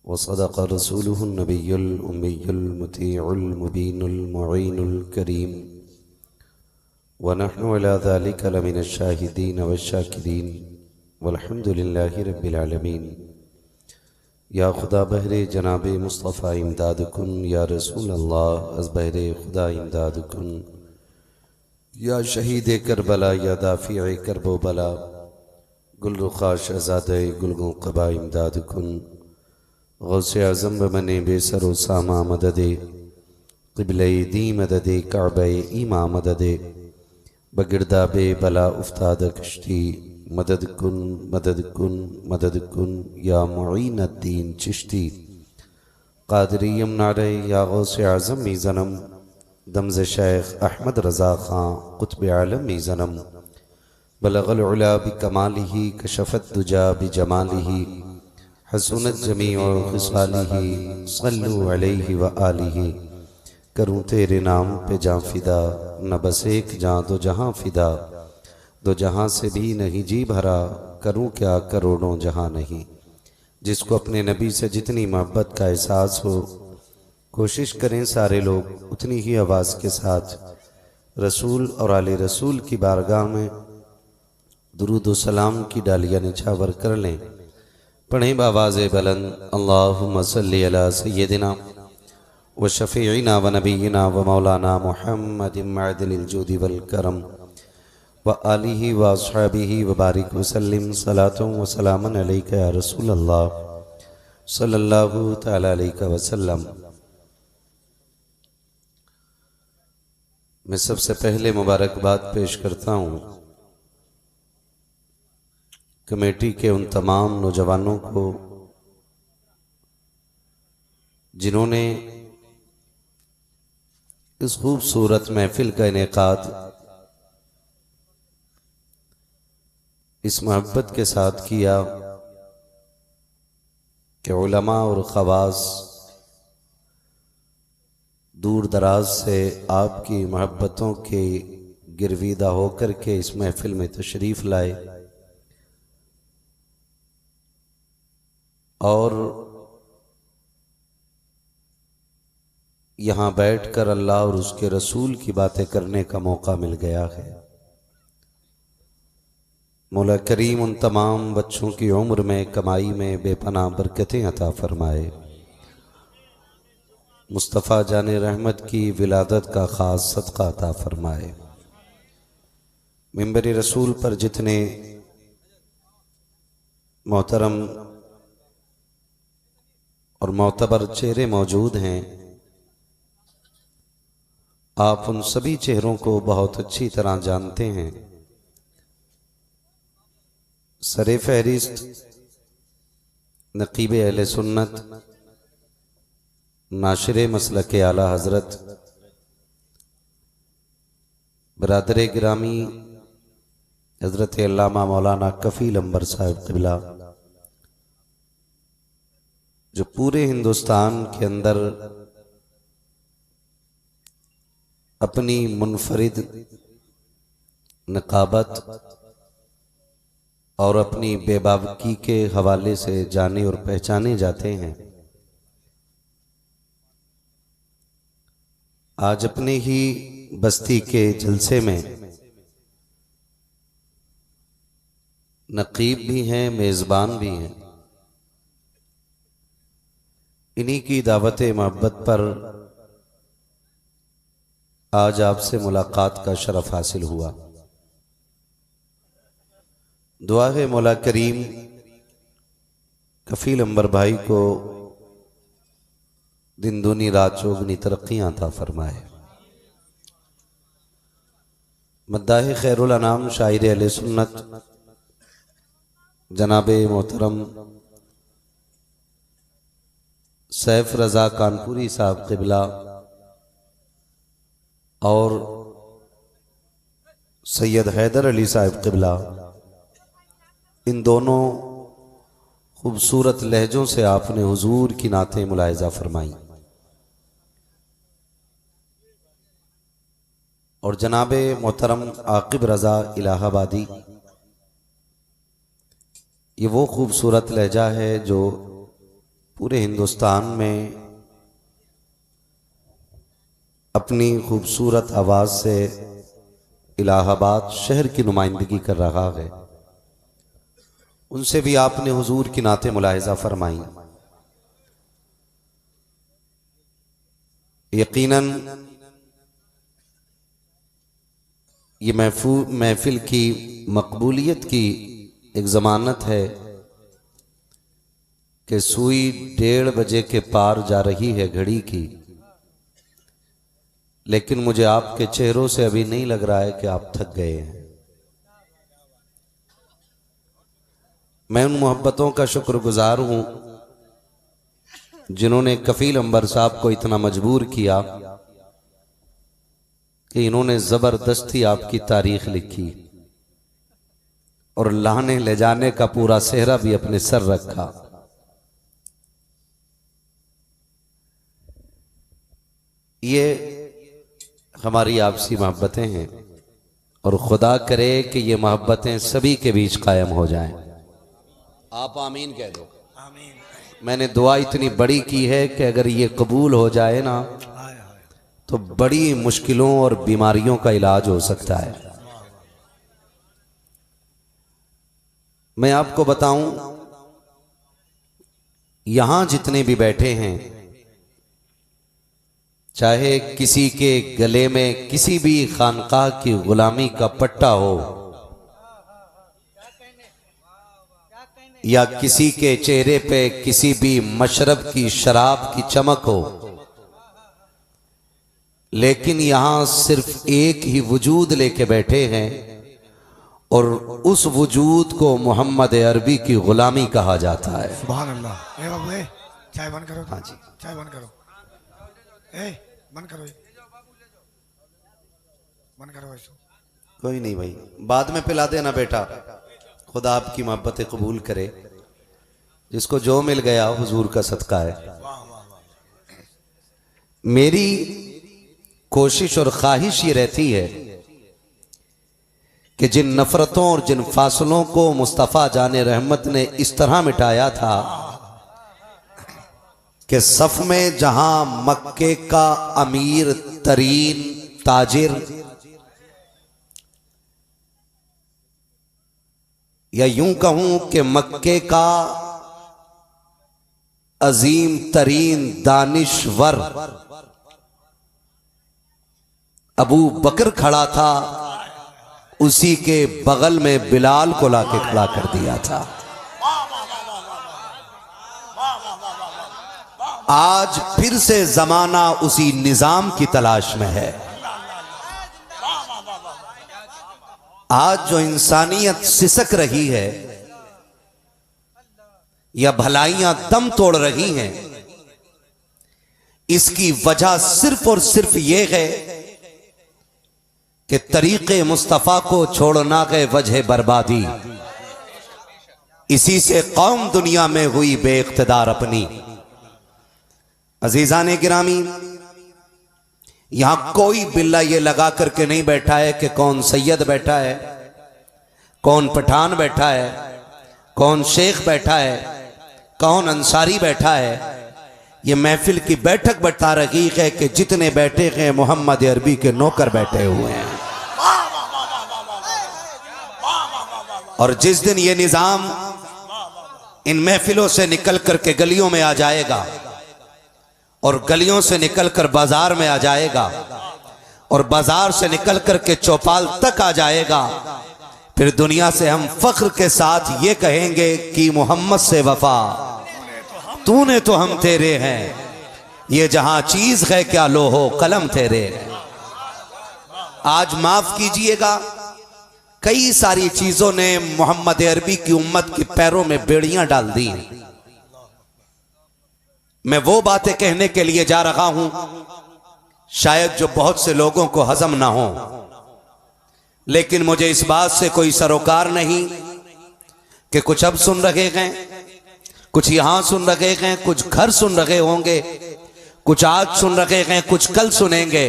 वसदक़ रसूलुहुन नबियुल उम्मियुल मुतीउल मुबीनुल मुईनुल करीम व नहनु अला ज़ालिका लमिनश शाहिदीन वश्शाकिरीन वल्हम्दुलिल्लाहि रब्बिल आलमीन। या खुदा बहरे जनाब मुस्तफ़ा इमदाद कुन, या रसूल अल्लाह अज़ बहरे खुदा इमदाद कुन, या शहीद करबला या दाफ़िए करबो बला, गुलरुखा शहज़ादे गुलगों क़बा इमदाद कुन। गौसे आज़म बमने बेसरो सामा मददे, क़िबले दी मददे काबे ईमा मददे, बगिरदाबे बला उफ्ताद कश्ती मदद कुन मदद कुन मदद कुन, या मुईनुद्दीन चिश्ती क़ादिरीयम नारे, या गौसे आज़म मी ज़नम दमज़ शेख अहमद रज़ा ख़ां क़ुत्ब आलम मी ज़नम, बलग़ल उला बिकमालिही कशफ़त दुजा बिजमालिही, हसनत जमीउ ख़िसालिही सल्लु अलैहि व आलिही। करूँ तेरे नाम पे जाँ फ़िदा, न बस एक जाँ दो जहाँ फ़िदा, दो जहाँ से भी नहीं जी भरा, करूँ क्या करोड़ों जहाँ नहीं। जिसको अपने नबी से जितनी मोहब्बत का एहसास हो, कोशिश करें सारे लोग उतनी ही आवाज़ के साथ रसूल और आले रसूल की बारगाह में दुरूद व सलाम की डालियाँ निछावर कर लें। पढ़ें बावाज़ बुलंद, अल्लाहुम्मा सल्ली अला सय्यदिना व शफ़ीइना व नबीना व मौलाना मुहम्मदिन मअदिल जूदि वल करम व आलिहि व अस्हाबिहि व बारिक वसल्लिम सलातुं व सलामन अलैका या रसूल अल्लाह सल्लल्लाहु तआला अलैहि वसल्लम। मैं सबसे पहले मुबारकबाद पेश करता हूँ कमेटी के उन तमाम नौजवानों को जिन्होंने इस खूबसूरत महफिल का इनेकाद इस मोहब्बत के साथ किया कि उलमा और ख़वास दूर दराज से आपकी मोहब्बतों के गिरविदा होकर के इस महफिल में तशरीफ़ लाए और यहाँ बैठकर अल्लाह और उसके रसूल की बातें करने का मौका मिल गया है। मौला करीम उन तमाम बच्चों की उम्र में कमाई में बेपनाह बरकतें अता फरमाए। मुस्तफ़ा जाने रहमत की विलादत का ख़ास सदका अता फरमाए। मिंबर रसूल पर जितने मोहतरम और मोतबर चेहरे मौजूद हैं, आप उन सभी चेहरों को बहुत अच्छी तरह जानते हैं। सरे फहरिस्त नकीब अहले सुन्नत नाशिर मसलक आला हज़रत बरादर गिरामी हज़रत अल्लामा मौलाना कफ़ील अंबर साहब क़िबला, जो पूरे हिंदुस्तान के अंदर अपनी मुनफरिद नकाबत और अपनी बेबाकी के हवाले से जाने और पहचाने जाते हैं, आज अपने ही बस्ती के जलसे में नकीब भी हैं, मेज़बान भी हैं। इन्हीं की दावत मोहब्बत पर आज आपसे मुलाकात का शरफ हासिल हुआ। दुआ है मौला करीम कफ़ील अंबर भाई को दिन दूनी रात चौगनी तरक्कियां अता फरमाए। मद्दाह खैरुल अनाम शायर अहले सुन्नत जनाबे मोहतरम सैफ रज़ा कानपुरी साहब क़िबला और सैयद हैदर अली साहब क़िबला, इन दोनों खूबसूरत लहजों से आपने हुजूर की नातें मुलाहिज़ा फरमाई। और जनाब मोहतरम आकिब रज़ा इलाहाबादी, ये वो खूबसूरत लहजा है जो पूरे हिंदुस्तान में अपनी खूबसूरत आवाज़ से इलाहाबाद शहर की नुमाइंदगी कर रहा है, उनसे भी आपने हुजूर की नाते मुलाहिज़ा फरमाई। यकीनन ये महफिल की मकबूलियत की एक ज़मानत है कि सुई 1:30 बजे के पार जा रही है घड़ी की, लेकिन मुझे आपके चेहरों से अभी नहीं लग रहा है कि आप थक गए हैं। मैं उन मोहब्बतों का शुक्रगुजार हूं जिन्होंने कफील अंबर साहब को इतना मजबूर किया कि इन्होंने जबरदस्ती आपकी तारीख लिखी और लाने ले जाने का पूरा सेहरा भी अपने सर रखा। ये हमारी आपसी मोहब्बतें हैं और खुदा करे कि ये मोहब्बतें सभी के बीच कायम हो जाएं। आप आमीन कह दो। आमीन। मैंने दुआ इतनी बड़ी की है कि अगर ये कबूल हो जाए ना तो बड़ी मुश्किलों और बीमारियों का इलाज हो सकता है। मैं आपको बताऊं, यहां जितने भी बैठे हैं, चाहे किसी के गले में किसी भी खानकाह की गुलामी का पट्टा हो या किसी के चेहरे पे किसी भी मशरब की शराब की चमक हो, लेकिन यहां सिर्फ एक ही वजूद लेके बैठे हैं और उस वजूद को मोहम्मद अरबी की गुलामी कहा जाता है। सुभान अल्लाह। ए बाबू, ए चाय बंद करो। हाँ जी, चाय बंद करो। बंद करो, बंद करो इसको। कोई नहीं भाई, बाद में पिला देना बेटा। खुदा आपकी मोहब्बतें कबूल करे। जिसको जो मिल गया हुजूर का सदका है। मेरी कोशिश और ख्वाहिश ये रहती है कि जिन नफरतों और जिन फासलों को मुस्तफ़ा जाने रहमत ने इस तरह मिटाया था कि सफ में जहां मक्के का अमीर तरीन ताजिर या यूं कहूं कि मक्के का अजीम तरीन दानिश्वर अबू बकर खड़ा था, उसी के बगल में बिलाल को लाके खड़ा कर दिया था। आज फिर से जमाना उसी निजाम की तलाश में है। आज जो इंसानियत सिसक रही है या भलाइयां दम तोड़ रही हैं, इसकी वजह सिर्फ और सिर्फ ये है कि तरीके मुस्तफा को छोड़ना गए वजह बर्बादी। इसी से कौम दुनिया में हुई बेइख्तिदार अपनी। अजीजान गिरामी, यहां कोई बिल्ला ये लगा करके नहीं बैठा है कि कौन सैयद बैठा है, कौन पठान बैठा है, कौन शेख बैठा है, कौन अंसारी बैठा है। ये महफिल की बैठक बता रही है कि जितने बैठे हैं मोहम्मद अरबी के नौकर बैठे हुए हैं। और जिस दिन ये निजाम इन महफिलों से निकल करके गलियों में आ जाएगा और गलियों से निकलकर बाजार में आ जाएगा और बाजार से निकल करके चौपाल तक आ जाएगा, फिर दुनिया से हम फख्र के साथ ये कहेंगे कि मोहम्मद से वफा तूने तो हम तेरे हैं, ये जहां चीज है क्या लोहो कलम तेरे। आज माफ कीजिएगा, कई सारी चीजों ने मोहम्मद अरबी की उम्मत के पैरों में बेड़ियां डाल दी। मैं वो बातें कहने के लिए जा रहा हूं शायद जो बहुत से लोगों को हजम ना हो, लेकिन मुझे इस बात से कोई सरोकार नहीं कि कुछ अब सुन रहे हैं, कुछ यहां सुन रहे हैं, कुछ घर सुन रहे होंगे, कुछ आज सुन रहे हैं, कुछ कल सुनेंगे।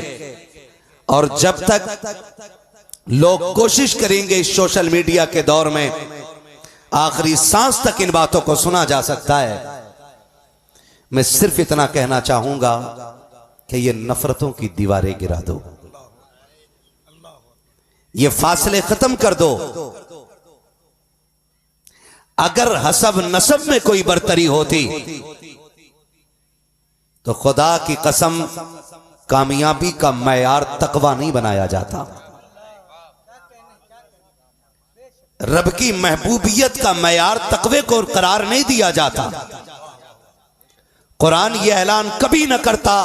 और जब तक लोग कोशिश करेंगे इस सोशल मीडिया के दौर में आखिरी सांस तक इन बातों को सुना जा सकता है, मैं सिर्फ इतना कहना चाहूंगा कि ये नफरतों की दीवारें गिरा दो, ये फासले खत्म कर दो। अगर हसब नसब में कोई बरतरी होती तो खुदा की कसम कामयाबी का मैयार तकवा नहीं बनाया जाता, रब की महबूबियत का मैयार तकवे को करार नहीं दिया जाता। कुरान यह ऐलान कभी न करता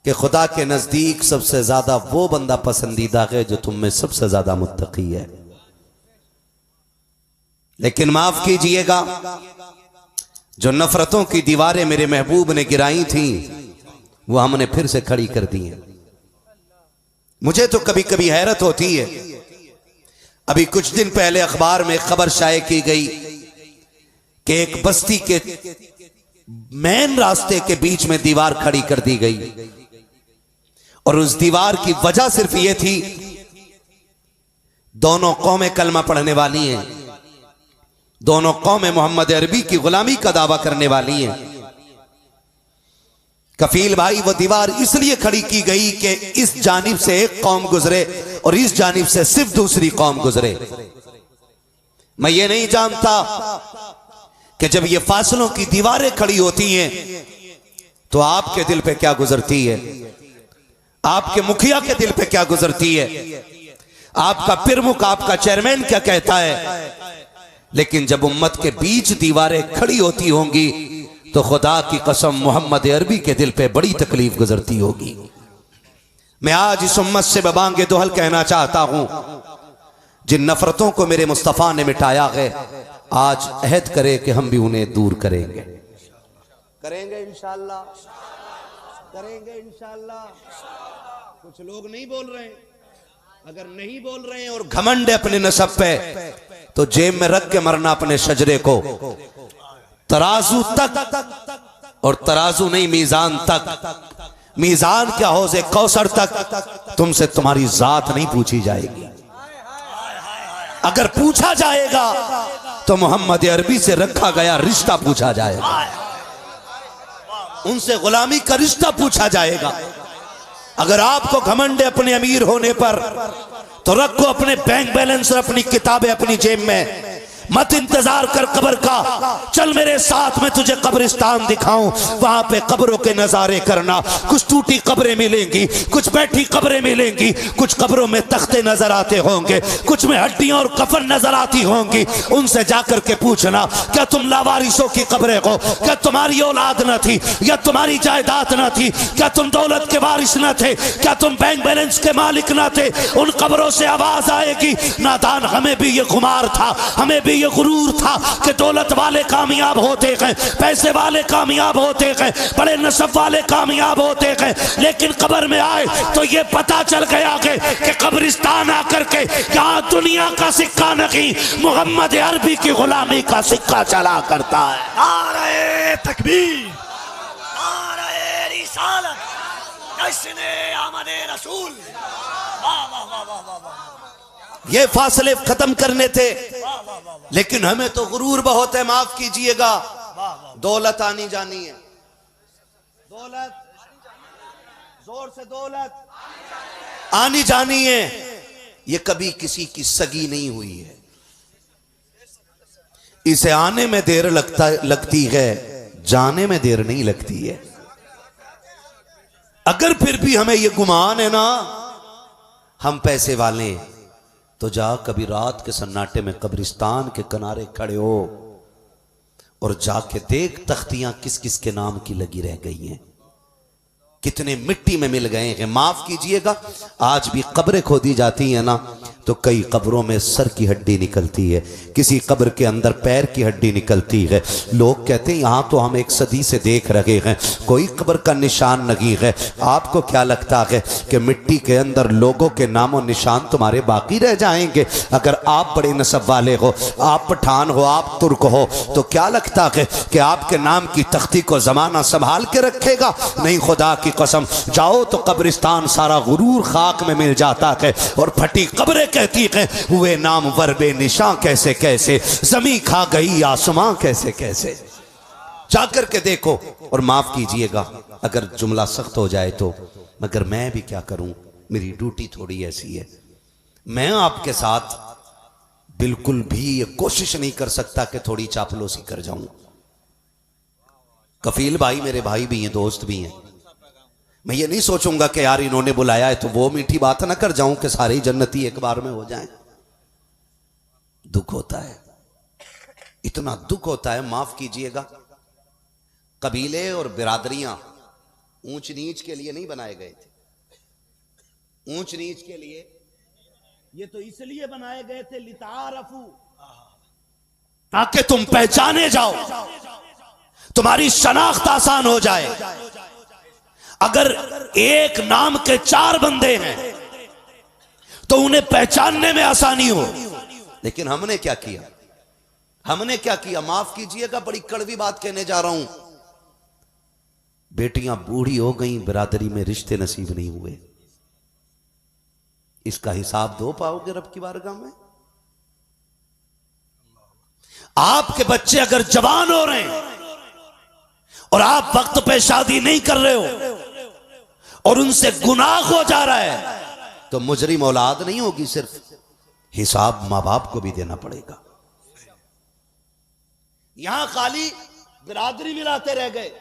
कि खुदा के नजदीक सबसे ज्यादा वो बंदा पसंदीदा है जो तुम में सबसे ज्यादा मुत्तकी है। लेकिन माफ कीजिएगा, जो नफरतों की दीवारें मेरे महबूब ने गिराई थी वो हमने फिर से खड़ी कर दी हैं। मुझे तो कभी कभी हैरत होती है, अभी कुछ दिन पहले अखबार में खबर शाये की गई कि एक बस्ती के मेन रास्ते के बीच में दीवार खड़ी कर दी गई और उस दीवार की वजह सिर्फ ये थी, दोनों कौमें कलमा पढ़ने वाली हैं, दोनों कौमें मोहम्मद अरबी की गुलामी का दावा करने वाली हैं। कफील भाई, वो दीवार इसलिए खड़ी की गई कि इस जानिब से एक कौम गुजरे और इस जानिब से सिर्फ दूसरी कौम गुजरे। मैं ये नहीं जानता कि जब ये फासलों की दीवारें खड़ी होती हैं तो आपके दिल पे क्या गुजरती है, आपके मुखिया के दिल पे क्या गुजरती है, आपका प्रमुख, आपका चेयरमैन क्या कहता है। लेकिन जब उम्मत के बीच दीवारें खड़ी होती होंगी तो खुदा की कसम मोहम्मद अरबी के दिल पे बड़ी तकलीफ गुजरती होगी। मैं आज इस उम्मत से बबांगे दोहल कहना चाहता हूं, जिन नफरतों को मेरे मुस्तफा ने मिटाया है, आज अहद करे कि हम भी उन्हें दूर करेंगे। करेंगे इंशाअल्लाह, करेंगे इंशाअल्लाह। कुछ लोग नहीं बोल रहे हैं, अगर नहीं बोल रहे हैं और घमंड अपने नसब पे, तो जेब में रख के मरना अपने शजरे को। तराजू तक, और तराजू नहीं मीजान तक, मीजान क्या हौज़े कौसर तक तुमसे तुम्हारी जात नहीं पूछी जाएगी। अगर पूछा जाएगा तो मोहम्मद अरबी से रखा गया रिश्ता पूछा जाएगा, उनसे गुलामी का रिश्ता पूछा जाएगा। अगर आपको घमंड अपने अमीर होने पर, तो रखो अपने बैंक बैलेंस और अपनी किताबें अपनी जेब में, मत इंतजार कर कब्र का, चल मेरे साथ में तुझे कब्रिस्तान दिखाऊं, वहां पे कब्रों के नजारे करना। कुछ टूटी कब्रें मिलेंगी, कुछ बैठी कब्रें मिलेंगी, कुछ कब्रों में तख्ते नजर आते होंगे, कुछ में हड्डियां और कफन नजर आती होंगी। उनसे जाकर के पूछना, क्या तुम लावारिसों की कब्रें हो? क्या तुम्हारी औलाद न थी, या तुम्हारी जायदाद न थी? क्या तुम दौलत के वारिस न थे? क्या तुम बैंक बैलेंस के मालिक न थे? उन कब्रों से आवाज आएगी, नादान, हमें भी ये खुमार था, हमें भी ये गुरूर था कि दौलत वाले कामयाब होते गए, पैसे वाले कामयाब होते गए, बड़े नसब वाले कामयाब होते गए, लेकिन कब्र में आए तो ये पता चल गया कि कब्रिस्तान आकर के यहाँ दुनिया का सिक्का नहीं, मोहम्मद अरबी की गुलामी का सिक्का चला करता है। नारे तकबीर, नारे रिसालत, जश्न आमदे रसूल। वाह वाह वाह वाह वाह वाह। ये फासले खत्म करने थे, लेकिन हमें तो गुरूर बहुत है, माफ कीजिएगा। दौलत आनी जानी है, दौलत, जोर से दौलत आनी जानी है। ये कभी किसी की सगी नहीं हुई है, इसे आने में देर लगती है, जाने में देर नहीं लगती है। अगर फिर भी हमें ये गुमान है ना हम पैसे वाले, तो जा कभी रात के सन्नाटे में कब्रिस्तान के किनारे खड़े हो और जाके देख तख्तियां किस किस के नाम की लगी रह गई हैं, कितने मिट्टी में मिल गए हैं। माफ कीजिएगा, आज भी कब्रें खोदी जाती हैं ना, तो कई कब्रों में सर की हड्डी निकलती है, किसी कब्र के अंदर पैर की हड्डी निकलती है। लोग कहते हैं यहाँ तो हम एक सदी से देख रहे हैं, कोई कब्र का निशान नहीं है। आपको क्या लगता है कि मिट्टी के अंदर लोगों के नामों निशान तुम्हारे बाकी रह जाएंगे? अगर आप बड़े नस्ब वाले हो, आप पठान हो, आप तुर्क हो, तो क्या लगता है कि आपके नाम की तख्ती को जमाना संभाल के रखेगा? नहीं, खुदा की कसम, जाओ तो कब्रिस्तान सारा गुरूर खाक में मिल जाता है और फटी कब्रें कहती है हुए नाम वर बेनिशां कैसे कैसे, जमी खा गई आसमां कैसे कैसे। जाकर के देखो। और माफ कीजिएगा अगर जुमला सख्त हो जाए तो, मगर मैं भी क्या करूं, मेरी ड्यूटी थोड़ी ऐसी है। मैं आपके साथ बिल्कुल भी ये कोशिश नहीं कर सकता कि थोड़ी चापलूसी कर जाऊं। कफील भाई मेरे भाई भी हैं, दोस्त भी हैं। मैं ये नहीं सोचूंगा कि यार इन्होंने बुलाया है तो वो मीठी बात ना कर जाऊं कि सारे जन्नती एक बार में हो जाएं। दुख होता है, इतना दुख होता है, माफ कीजिएगा। कबीले और बिरादरियां ऊंच नीच के लिए नहीं बनाए गए थे। ऊंच नीच के लिए ये तो इसलिए बनाए गए थे लितारफू, ताकि तुम पहचाने जाओ, तुम्हारी शनाख्त आसान हो जाए। अगर एक नाम के 4 बंदे हैं तो उन्हें पहचानने में आसानी हो। लेकिन हमने क्या किया, हमने क्या किया, माफ कीजिएगा बड़ी कड़वी बात कहने जा रहा हूं। बेटियां बूढ़ी हो गई, बिरादरी में रिश्ते नसीब नहीं हुए। इसका हिसाब दो पाओगे रब की बारगाह में। आपके बच्चे अगर जवान हो रहे हैं और आप वक्त पे शादी नहीं कर रहे हो और उनसे गुनाह हो जा रहा है तो मुजरिम औलाद नहीं होगी, सिर्फ हिसाब मां बाप को भी देना पड़ेगा। यहां खाली बिरादरी मिलाते रह गए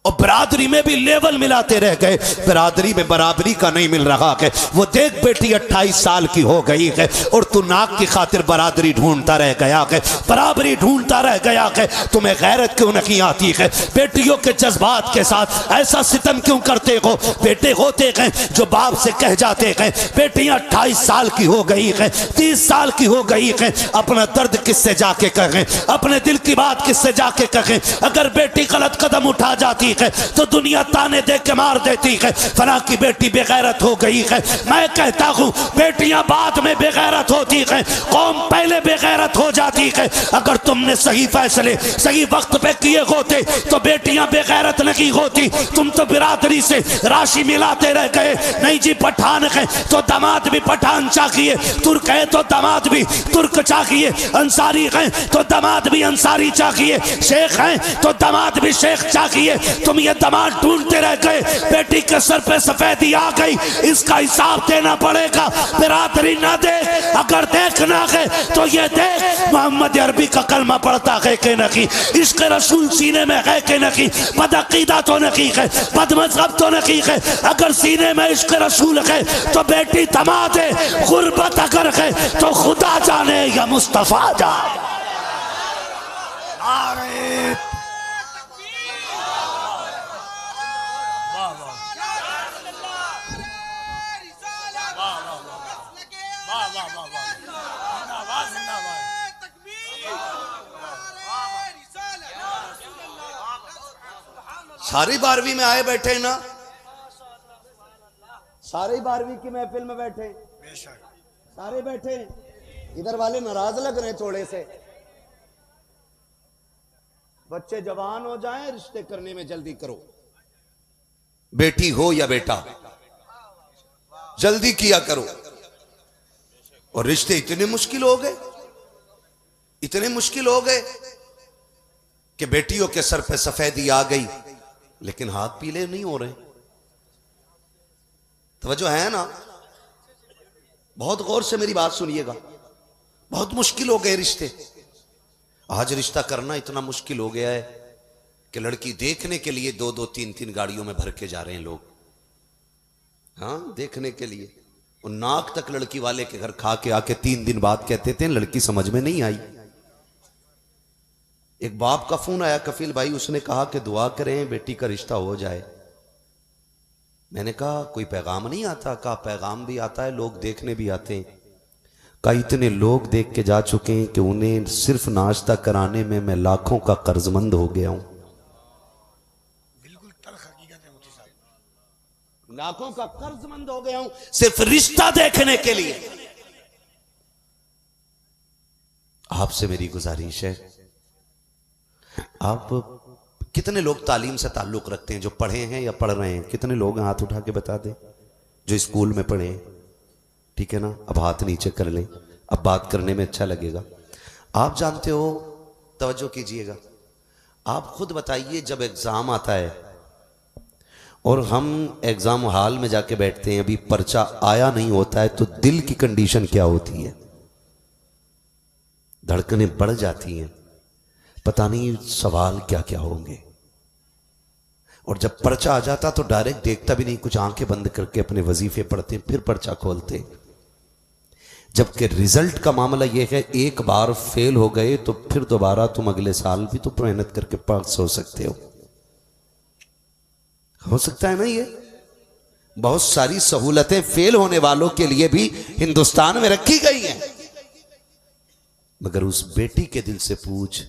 और बिरादरी में भी लेवल मिलाते रह गए, बिरादरी में बराबरी का नहीं मिल रहा है। वो देख बेटी 28 साल की हो गई है और तू नाक की खातिर बरादरी ढूंढता रह गया है, बराबरी ढूंढता रह गया है। तुम्हें गैरत क्यों नहीं आती है? बेटियों के जज्बात के साथ ऐसा सितम क्यों करते हो? बेटे होते हैं जो बाप से कह जाते हैं बेटियां 28 साल की हो गई है, 30 साल की हो गई है, अपना दर्द किससे जाके कहें, अपने दिल की बात किससे जाके कहें। अगर बेटी गलत कदम उठा जाती है तो दुनिया ताने दे के मार देती है, फला की बेटी बेगैरत हो गई है। मैं कहता हूं बेटियां बाद में बेगैरत होती है, कौम पहले बेगैरत हो जाती है। अगर तुमने सही फैसले सही वक्त पे किए होते तो बेटियां बेगैरत नहीं होती। तुम तो बिरादरी से राशि मिलाते रह गए। नहीं जी, पठान है तो दामाद भी पठान चाहिए, तुर्क है तो दामाद भी तुर्क चाहिए, अंसारी है तो दामाद भी अंसारी चाहिए, शेख है तो दामाद भी शेख चाहिए। तुम ये दामाद ढूंढते रह गए, बेटी के सर पे सफेदी आ गई, इसका हिसाब देना पड़ेगा। बिरादरी ना दे, अगर देखना है तो ये देख मोहम्मद अरबी का कलमा पढ़ता है कि नहीं, इश्क रसूल सीने में है कि नहीं, बदअकीदा तो नहीं है, बदमज़हब तो नहीं है। अगर सीने में इश्क रसूल है तो बेटी दामाद है, गुर्बत अगर है तो खुदा जाने या मुस्तफा जाने। सारी 12वीं में आए बैठे ना, सारे 12वीं की महफिल में बैठे, सारे बैठे। इधर वाले नाराज लग रहे हैं थोड़े से। बच्चे जवान हो जाएं, रिश्ते करने में जल्दी करो, बेटी हो या बेटा, जल्दी किया करो। और रिश्ते इतने मुश्किल हो गए, इतने मुश्किल हो गए कि बेटियों के सर पे सफेदी आ गई लेकिन हाथ पीले नहीं हो रहे। तवज्जो है ना? बहुत गौर से मेरी बात सुनिएगा। बहुत मुश्किल हो गए रिश्ते। आज रिश्ता करना इतना मुश्किल हो गया है कि लड़की देखने के लिए 2-2, 3-3 गाड़ियों में भर के जा रहे हैं लोग, हाँ, देखने के लिए। और नाक तक लड़की वाले के घर खा के आके 3 दिन बाद कहते थे लड़की समझ में नहीं आई। एक बाप का फोन आया, कफील भाई, उसने कहा कि दुआ करें बेटी का रिश्ता हो जाए। मैंने कहा कोई पैगाम नहीं आता? कहा पैगाम भी आता है, लोग देखने भी आते हैं। कहा इतने लोग देख के जा चुके हैं कि उन्हें सिर्फ नाश्ता कराने में मैं लाखों का कर्जमंद हो गया हूं। बिल्कुल तल्ख हकीकत है मुफ्ती साहब, लाखों का कर्जमंद हो गया हूं सिर्फ रिश्ता देखने के लिए। आपसे मेरी गुजारिश है, आप कितने लोग तालीम से ताल्लुक रखते हैं, जो पढ़े हैं या पढ़ रहे हैं? कितने लोग हाथ उठा के बता दें जो स्कूल में पढ़े हैं? ठीक है ना, अब हाथ नीचे कर लें, अब बात करने में अच्छा लगेगा। आप जानते हो, तवज्जो कीजिएगा, आप खुद बताइए, जब एग्जाम आता है और हम एग्जाम हॉल में जाके बैठते हैं, अभी पर्चा आया नहीं होता है, तो दिल की कंडीशन क्या होती है? धड़कनें बढ़ जाती हैं, पता नहीं सवाल क्या क्या होंगे। और जब पर्चा आ जाता तो डायरेक्ट देखता भी नहीं, कुछ आंखें बंद करके अपने वजीफे पढ़ते, फिर पर्चा खोलते। जबकि रिजल्ट का मामला यह है, एक बार फेल हो गए तो फिर दोबारा तुम अगले साल भी तो मेहनत करके पास हो सकते हो सकता है ना। ये बहुत सारी सहूलतें फेल होने वालों के लिए भी हिंदुस्तान में रखी गई हैं। मगर उस बेटी के दिल से पूछ,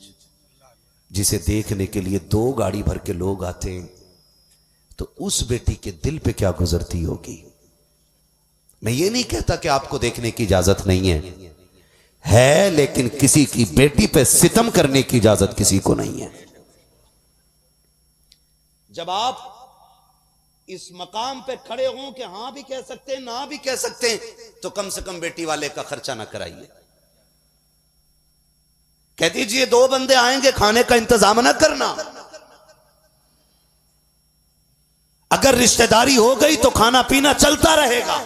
जिसे देखने के लिए 2 गाड़ी भर के लोग आते हैं, तो उस बेटी के दिल पे क्या गुजरती होगी। मैं ये नहीं कहता कि आपको देखने की इजाजत नहीं है, लेकिन किसी की बेटी पे सितम करने की इजाजत किसी को नहीं है। जब आप इस मकाम पे खड़े हों कि हां भी कह सकते हैं, ना भी कह सकते हैं, तो कम से कम बेटी वाले का खर्चा ना कराइए। कह दीजिए 2 बंदे आएंगे, खाने का इंतजाम ना करना। अगर रिश्तेदारी हो गई तो खाना पीना चलता रहेगा,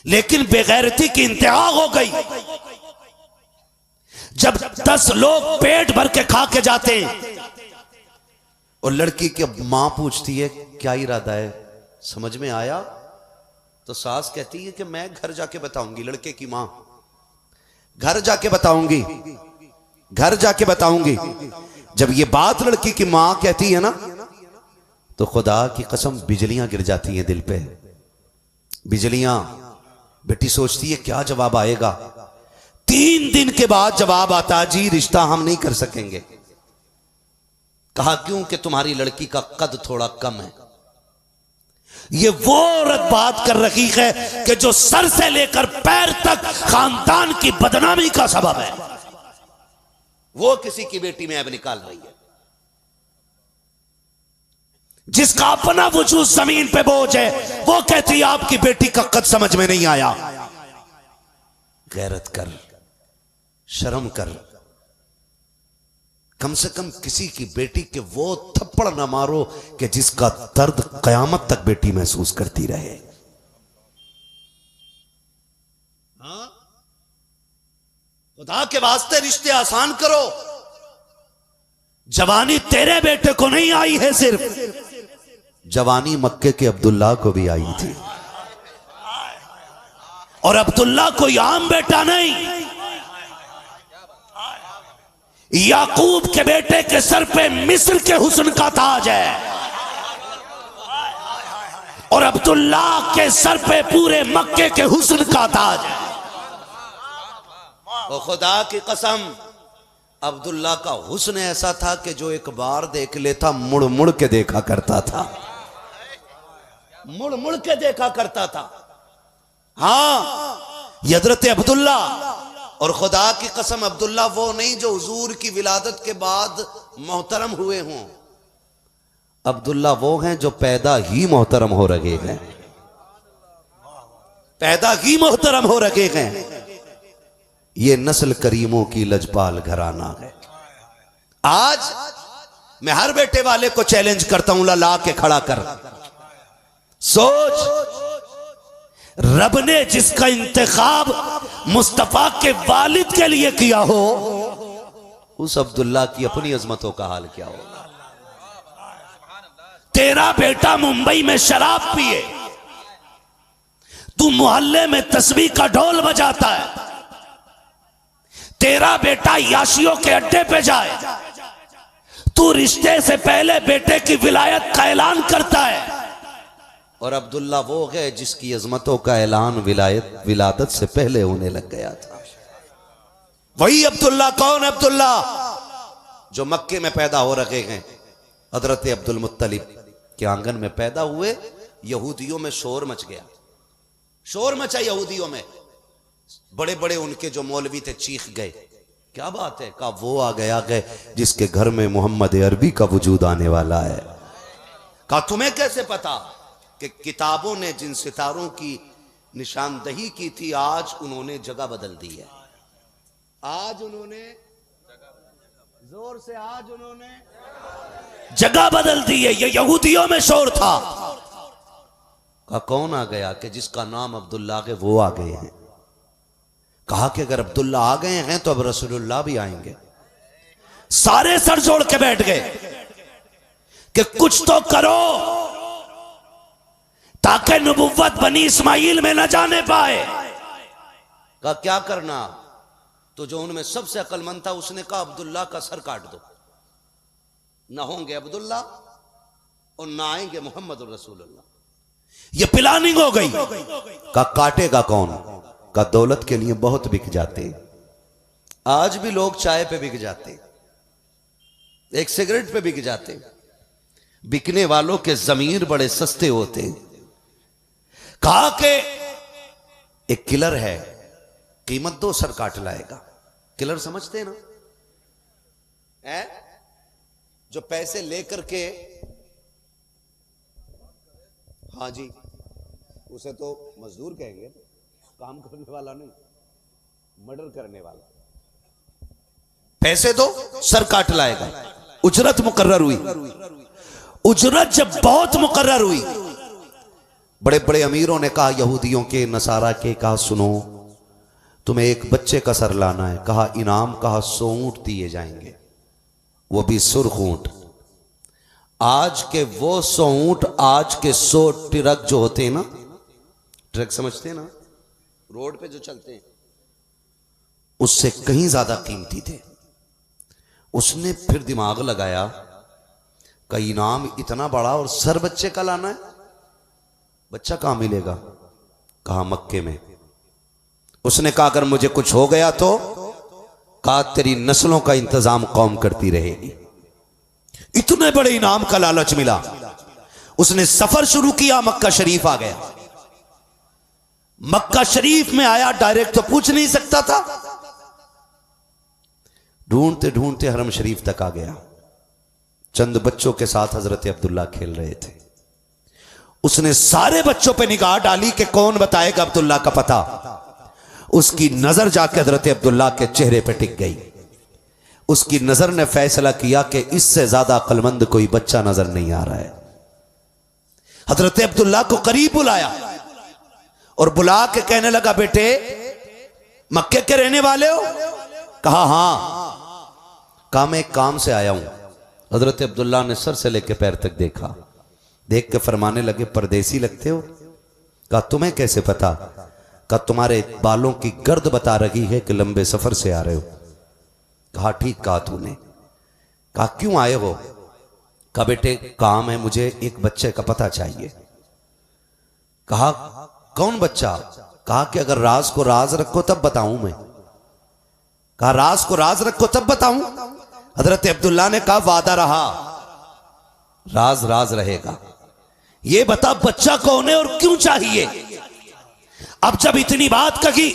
लेकिन बेगैरती की इंतहा हो गई। जब 10 लोग पेट भर के खा के जाते हैं और लड़की की मां पूछती है क्या इरादा है, समझ में आया? तो सास कहती है कि मैं घर जाके बताऊंगी। लड़के की मां, घर जाके बताऊंगी, घर जाके बताऊंगी। जब ये बात लड़की की मां कहती है ना, तो खुदा की कसम बिजलियां गिर जाती हैं दिल पे, बिजलियां। बेटी सोचती है क्या जवाब आएगा। 3 दिन के बाद जवाब आता, जी रिश्ता हम नहीं कर सकेंगे। कहा क्यों? कि तुम्हारी लड़की का कद थोड़ा कम है। ये वो औरत बात कर रही है कि जो सर से लेकर पैर तक खानदान की बदनामी का सबब है, वो किसी की बेटी में ऐब निकाल रही है। जिसका अपना वजूद जमीन पे बोझ है, वो कहती है आपकी बेटी का कद समझ में नहीं आया। गैरत कर, शर्म कर, कम से कम किसी की बेटी के वो थप्पड़ ना मारो कि जिसका दर्द कयामत तक बेटी महसूस करती रहे। खुदा के वास्ते रिश्ते आसान करो। जवानी तेरे बेटे को नहीं आई है, सिर्फ जवानी मक्के के अब्दुल्ला को भी आई थी। और अब्दुल्ला कोई आम बेटा नहीं, याकूब के बेटे के सर पे मिस्र के हुस्न का ताज है, और अब्दुल्ला के सर पे पूरे मक्के के हुस्न का ताज है। और खुदा की कसम, अब्दुल्ला का हुस्न ऐसा था कि जो एक बार देख लेता मुड़ मुड़ के देखा करता था, मुड़ मुड़ के देखा करता था। हाँ, हजरत अब्दुल्ला। और खुदा की कसम, अब्दुल्ला वो नहीं जो हुजूर की विलादत के बाद मोहतरम हुए हों। अब्दुल्ला वो हैं जो पैदा ही मोहतरम हो रहे हैं, पैदा ही मोहतरम हो रहे हैं। ये नस्ल करीमों की लजपाल घराना है। आज मैं हर बेटे वाले को चैलेंज करता हूं, ला के खड़ा कर, सोच रब ने जिसका इंतखाब मुस्तफा के वालिद के लिए किया हो, उस अब्दुल्ला की अपनी अजमतों का हाल क्या होगा। तेरा बेटा मुंबई में शराब पिए, तू मोहल्ले में तस्बीह का ढोल बजाता है। तेरा बेटा याशियों के अड्डे पे जाए, तू रिश्ते से पहले बेटे की विलायत का ऐलान करता है। और अब्दुल्ला वो है जिसकी अजमतों का ऐलान विलादत से पहले होने लग गया था। वही अब्दुल्ला। कौन अब्दुल्ला? जो मक्के में पैदा हो रहे हैं। हजरत अब्दुल मुत्तलिब के आंगन में पैदा हुए। यहूदियों में शोर मच गया, शोर मचा यहूदियों में। बड़े बड़े उनके जो मौलवी थे चीख गए, क्या बात है? कहा वो आ गया गए जिसके घर में मोहम्मद अरबी का वजूद आने वाला है। कहा तुम्हें कैसे पता? कि किताबों ने जिन सितारों की निशानदही की थी, आज उन्होंने जगह बदल दी है। आज उन्होंने जोर से आज उन्होंने जगह बदल दी है। ये यहूदियों में शोर था। कहा कौन आ गया कि जिसका नाम अब्दुल्ला के वो आ गए हैं। कहा कि अगर अब्दुल्ला आ गए हैं तो अब रसूलुल्लाह भी आएंगे। सारे सर जोड़ के बैठ गए कि कुछ तो करो ताकि नबुव्वत बनी इस्माइल में न जाने पाए। कहा क्या करना? तो जो उनमें सबसे अक्लमंद था उसने कहा अब्दुल्ला का सर काट दो। ना होंगे अब्दुल्ला और ना आएंगे मोहम्मद रसूलुल्लाह। ये प्लानिंग हो गई। कहा काटेगा कौन? का दौलत के लिए बहुत बिक जाते। आज भी लोग चाय पे बिक जाते, एक सिगरेट पे बिक जाते। बिकने वालों के जमीर बड़े सस्ते होते। कहा कि एक किलर है, कीमत दो सर काट लाएगा। किलर समझते हैं ना? जो पैसे लेकर के, हाँ जी, उसे तो मजदूर कहेंगे, काम करने वाला नहीं, मर्डर करने वाला। पैसे दो सर काट लाएगा। उजरत मुकर्रर हुई। उजरत जब बहुत मुकर्रर हुई, बड़े बड़े अमीरों ने कहा यहूदियों के, नसारा के, कहा सुनो तुम्हें एक बच्चे का सर लाना है। कहा इनाम, कहा 100 ऊंट दिए जाएंगे, वो भी सुर्ख ऊंट। आज के वो 100 ऊंट, आज के 100 ट्रक जो होते हैं ना, ट्रक समझते हैं ना, रोड पे जो चलते हैं, उससे कहीं ज्यादा कीमती थे। उसने फिर दिमाग लगाया का इनाम इतना बड़ा और सर बच्चे का लाना है, बच्चा कहां मिलेगा? कहा मक्के में। उसने कहा अगर मुझे कुछ हो गया तो? कहा तेरी नस्लों का इंतजाम कौम करती रहेगी। इतने बड़े इनाम का लालच मिला। उसने सफर शुरू किया, मक्का शरीफ आ गया। मक्का शरीफ में आया, डायरेक्ट तो पूछ नहीं सकता था। ढूंढते ढूंढते हरम शरीफ तक आ गया। चंद बच्चों के साथ हजरत अब्दुल्ला खेल रहे थे। उसने सारे बच्चों पे निगाह डाली कि कौन बताएगा अब्दुल्ला का पता। उसकी नजर जाके हजरत अब्दुल्ला के चेहरे पे टिक गई। उसकी नजर ने फैसला किया कि इससे ज्यादा अक्लमंद कोई बच्चा नजर नहीं आ रहा है। हजरत अब्दुल्ला को करीब बुलाया और बुला के कहने लगा बेटे मक्के के रहने वाले हो? कहा हां। कहा मैं एक काम से आया हूं। हजरत अब्दुल्ला ने सर से लेकर पैर तक देखा। देख के फरमाने लगे परदेसी लगते हो। कहा तुम्हें कैसे पता? कहा तुम्हारे बालों की गर्द बता रही है कि लंबे सफर से आ रहे हो। कहा ठीक कहा तूने। कहा क्यों आए हो? कहा बेटे काम है, मुझे एक बच्चे का पता चाहिए। कहा कौन बच्चा? कहा कि अगर राज को राज रखो तब बताऊं मैं। कहा राज को राज रखो तब बताऊं। हजरत अब्दुल्ला ने कहा वादा रहा, राज राज रहेगा। ये बता बच्चा कौन है और क्यों चाहिए? अब जब इतनी बात कही,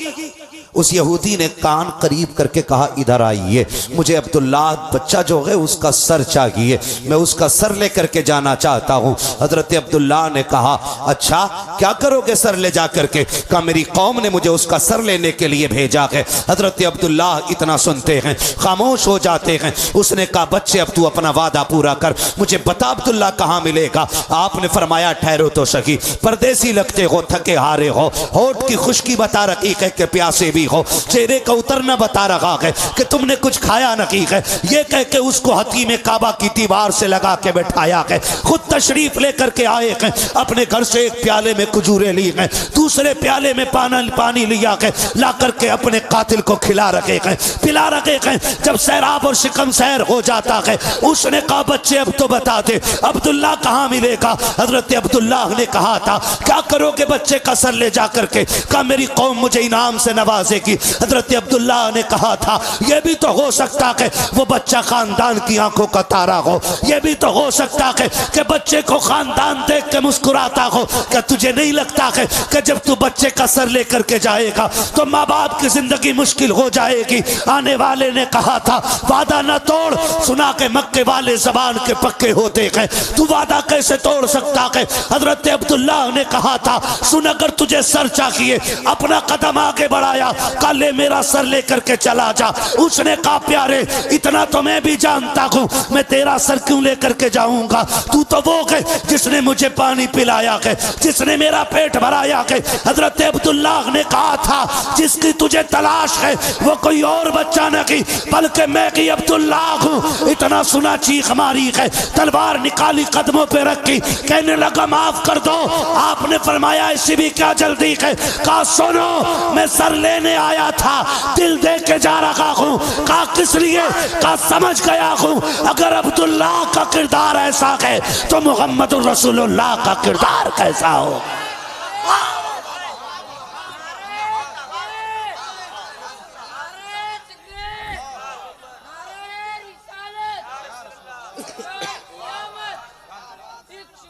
उस यहूदी ने कान करीब करके कहा इधर आइए, मुझे अब्दुल्ला बच्चा जो है उसका सर चाहिए, मैं उसका सर लेकर के जाना चाहता हूं। हजरत अब्दुल्ला ने कहा अच्छा क्या करोगे सर ले जा करके? कहा मेरी कौम ने मुझे उसका सर लेने के लिए भेजा है। हजरत अब्दुल्ला इतना सुनते हैं खामोश हो जाते हैं। उसने कहा बच्चे अब तू अपना वादा पूरा कर, मुझे बता अब्दुल्ला कहां मिलेगा? आपने फरमाया ठहरो तो सही, परदेसी लगते हो, थके हारे हो, होठ की खुश्की बता रखी है कि प्यासे भी हो, चेहरे का उतरना बता रहा है कि तुमने कुछ खाया नहीं है। ये कह के उसको हकीम काबा की दीवार से लगा के बैठाया है। खुद तशरीफ लेकर के आए हैं, अपने घर से एक प्याले में खजूरें ली हैं, दूसरे प्याले में पानी लिया है, ला करके अपने कातिल को खिला रखे हैं, पिला रखे हैं। जब सैराब और शिकम सैर हो जाता है, उसने कहा बच्चे अब तो बता दे अब्दुल्ला कहां मिलेगा? हजरत अब्दुल्ला ने कहा था क्या करोगे बच्चे का सर ले जा करके? कहा मेरी कौम मुझे इनाम से नवाजेगी। हजरत अब्दुल्ला ने कहा था यह भी तो हो सकता है वो बच्चा खानदान की आंखों का तारा हो, यह भी तो हो सकता है कि बच्चे को खानदान देख के मुस्कुराता हो। क्या तुझे नहीं लगता है कि जब तू बच्चे का सर लेकर के जाएगा तो माँ बाप की जिंदगी मुश्किल हो जाएगी? आने वाले ने कहा था वादा न तोड़, सुना के मक्के वाले जबान के पक्के होते हैं, तू वादा कैसे तोड़ सकता है? हजरत अब्दुल्ला ने कहा था सुन अगर तुझे सर चाहिए, अपना कदम आगे बढ़ाया, कल मेरा सर लेकर के चला जा। उसने कहा प्यारे इतना तो मैं भी जानता हूँ, मैं तेरा सर क्यों लेकर के जाऊंगा, तू तो वो है जिसने मुझे पानी पिलाया है, जिसने मेरा पेट भराया है। हजरत अब्दुल्ला ने कहा था जिसकी तुझे तलाश है वो कोई और बच्चा नहीं बल्कि मैं की अब्दुल्ला हूँ। इतना सुना चीख मारी है, तलवार निकाली कदमों पे रखी, कहने लगा माफ कर दो। आपने फरमाया ऐसी भी क्या जल्दी है, कहा सुनो मैं सर लेने आया था, दिल दे के जा रहा हूँ। कहा किस लिए, कहा समझ गया हूँ अगर अब्दुल्ला का किरदार ऐसा है तो मोहम्मद रसूलुल्लाह का किरदार कैसा हो।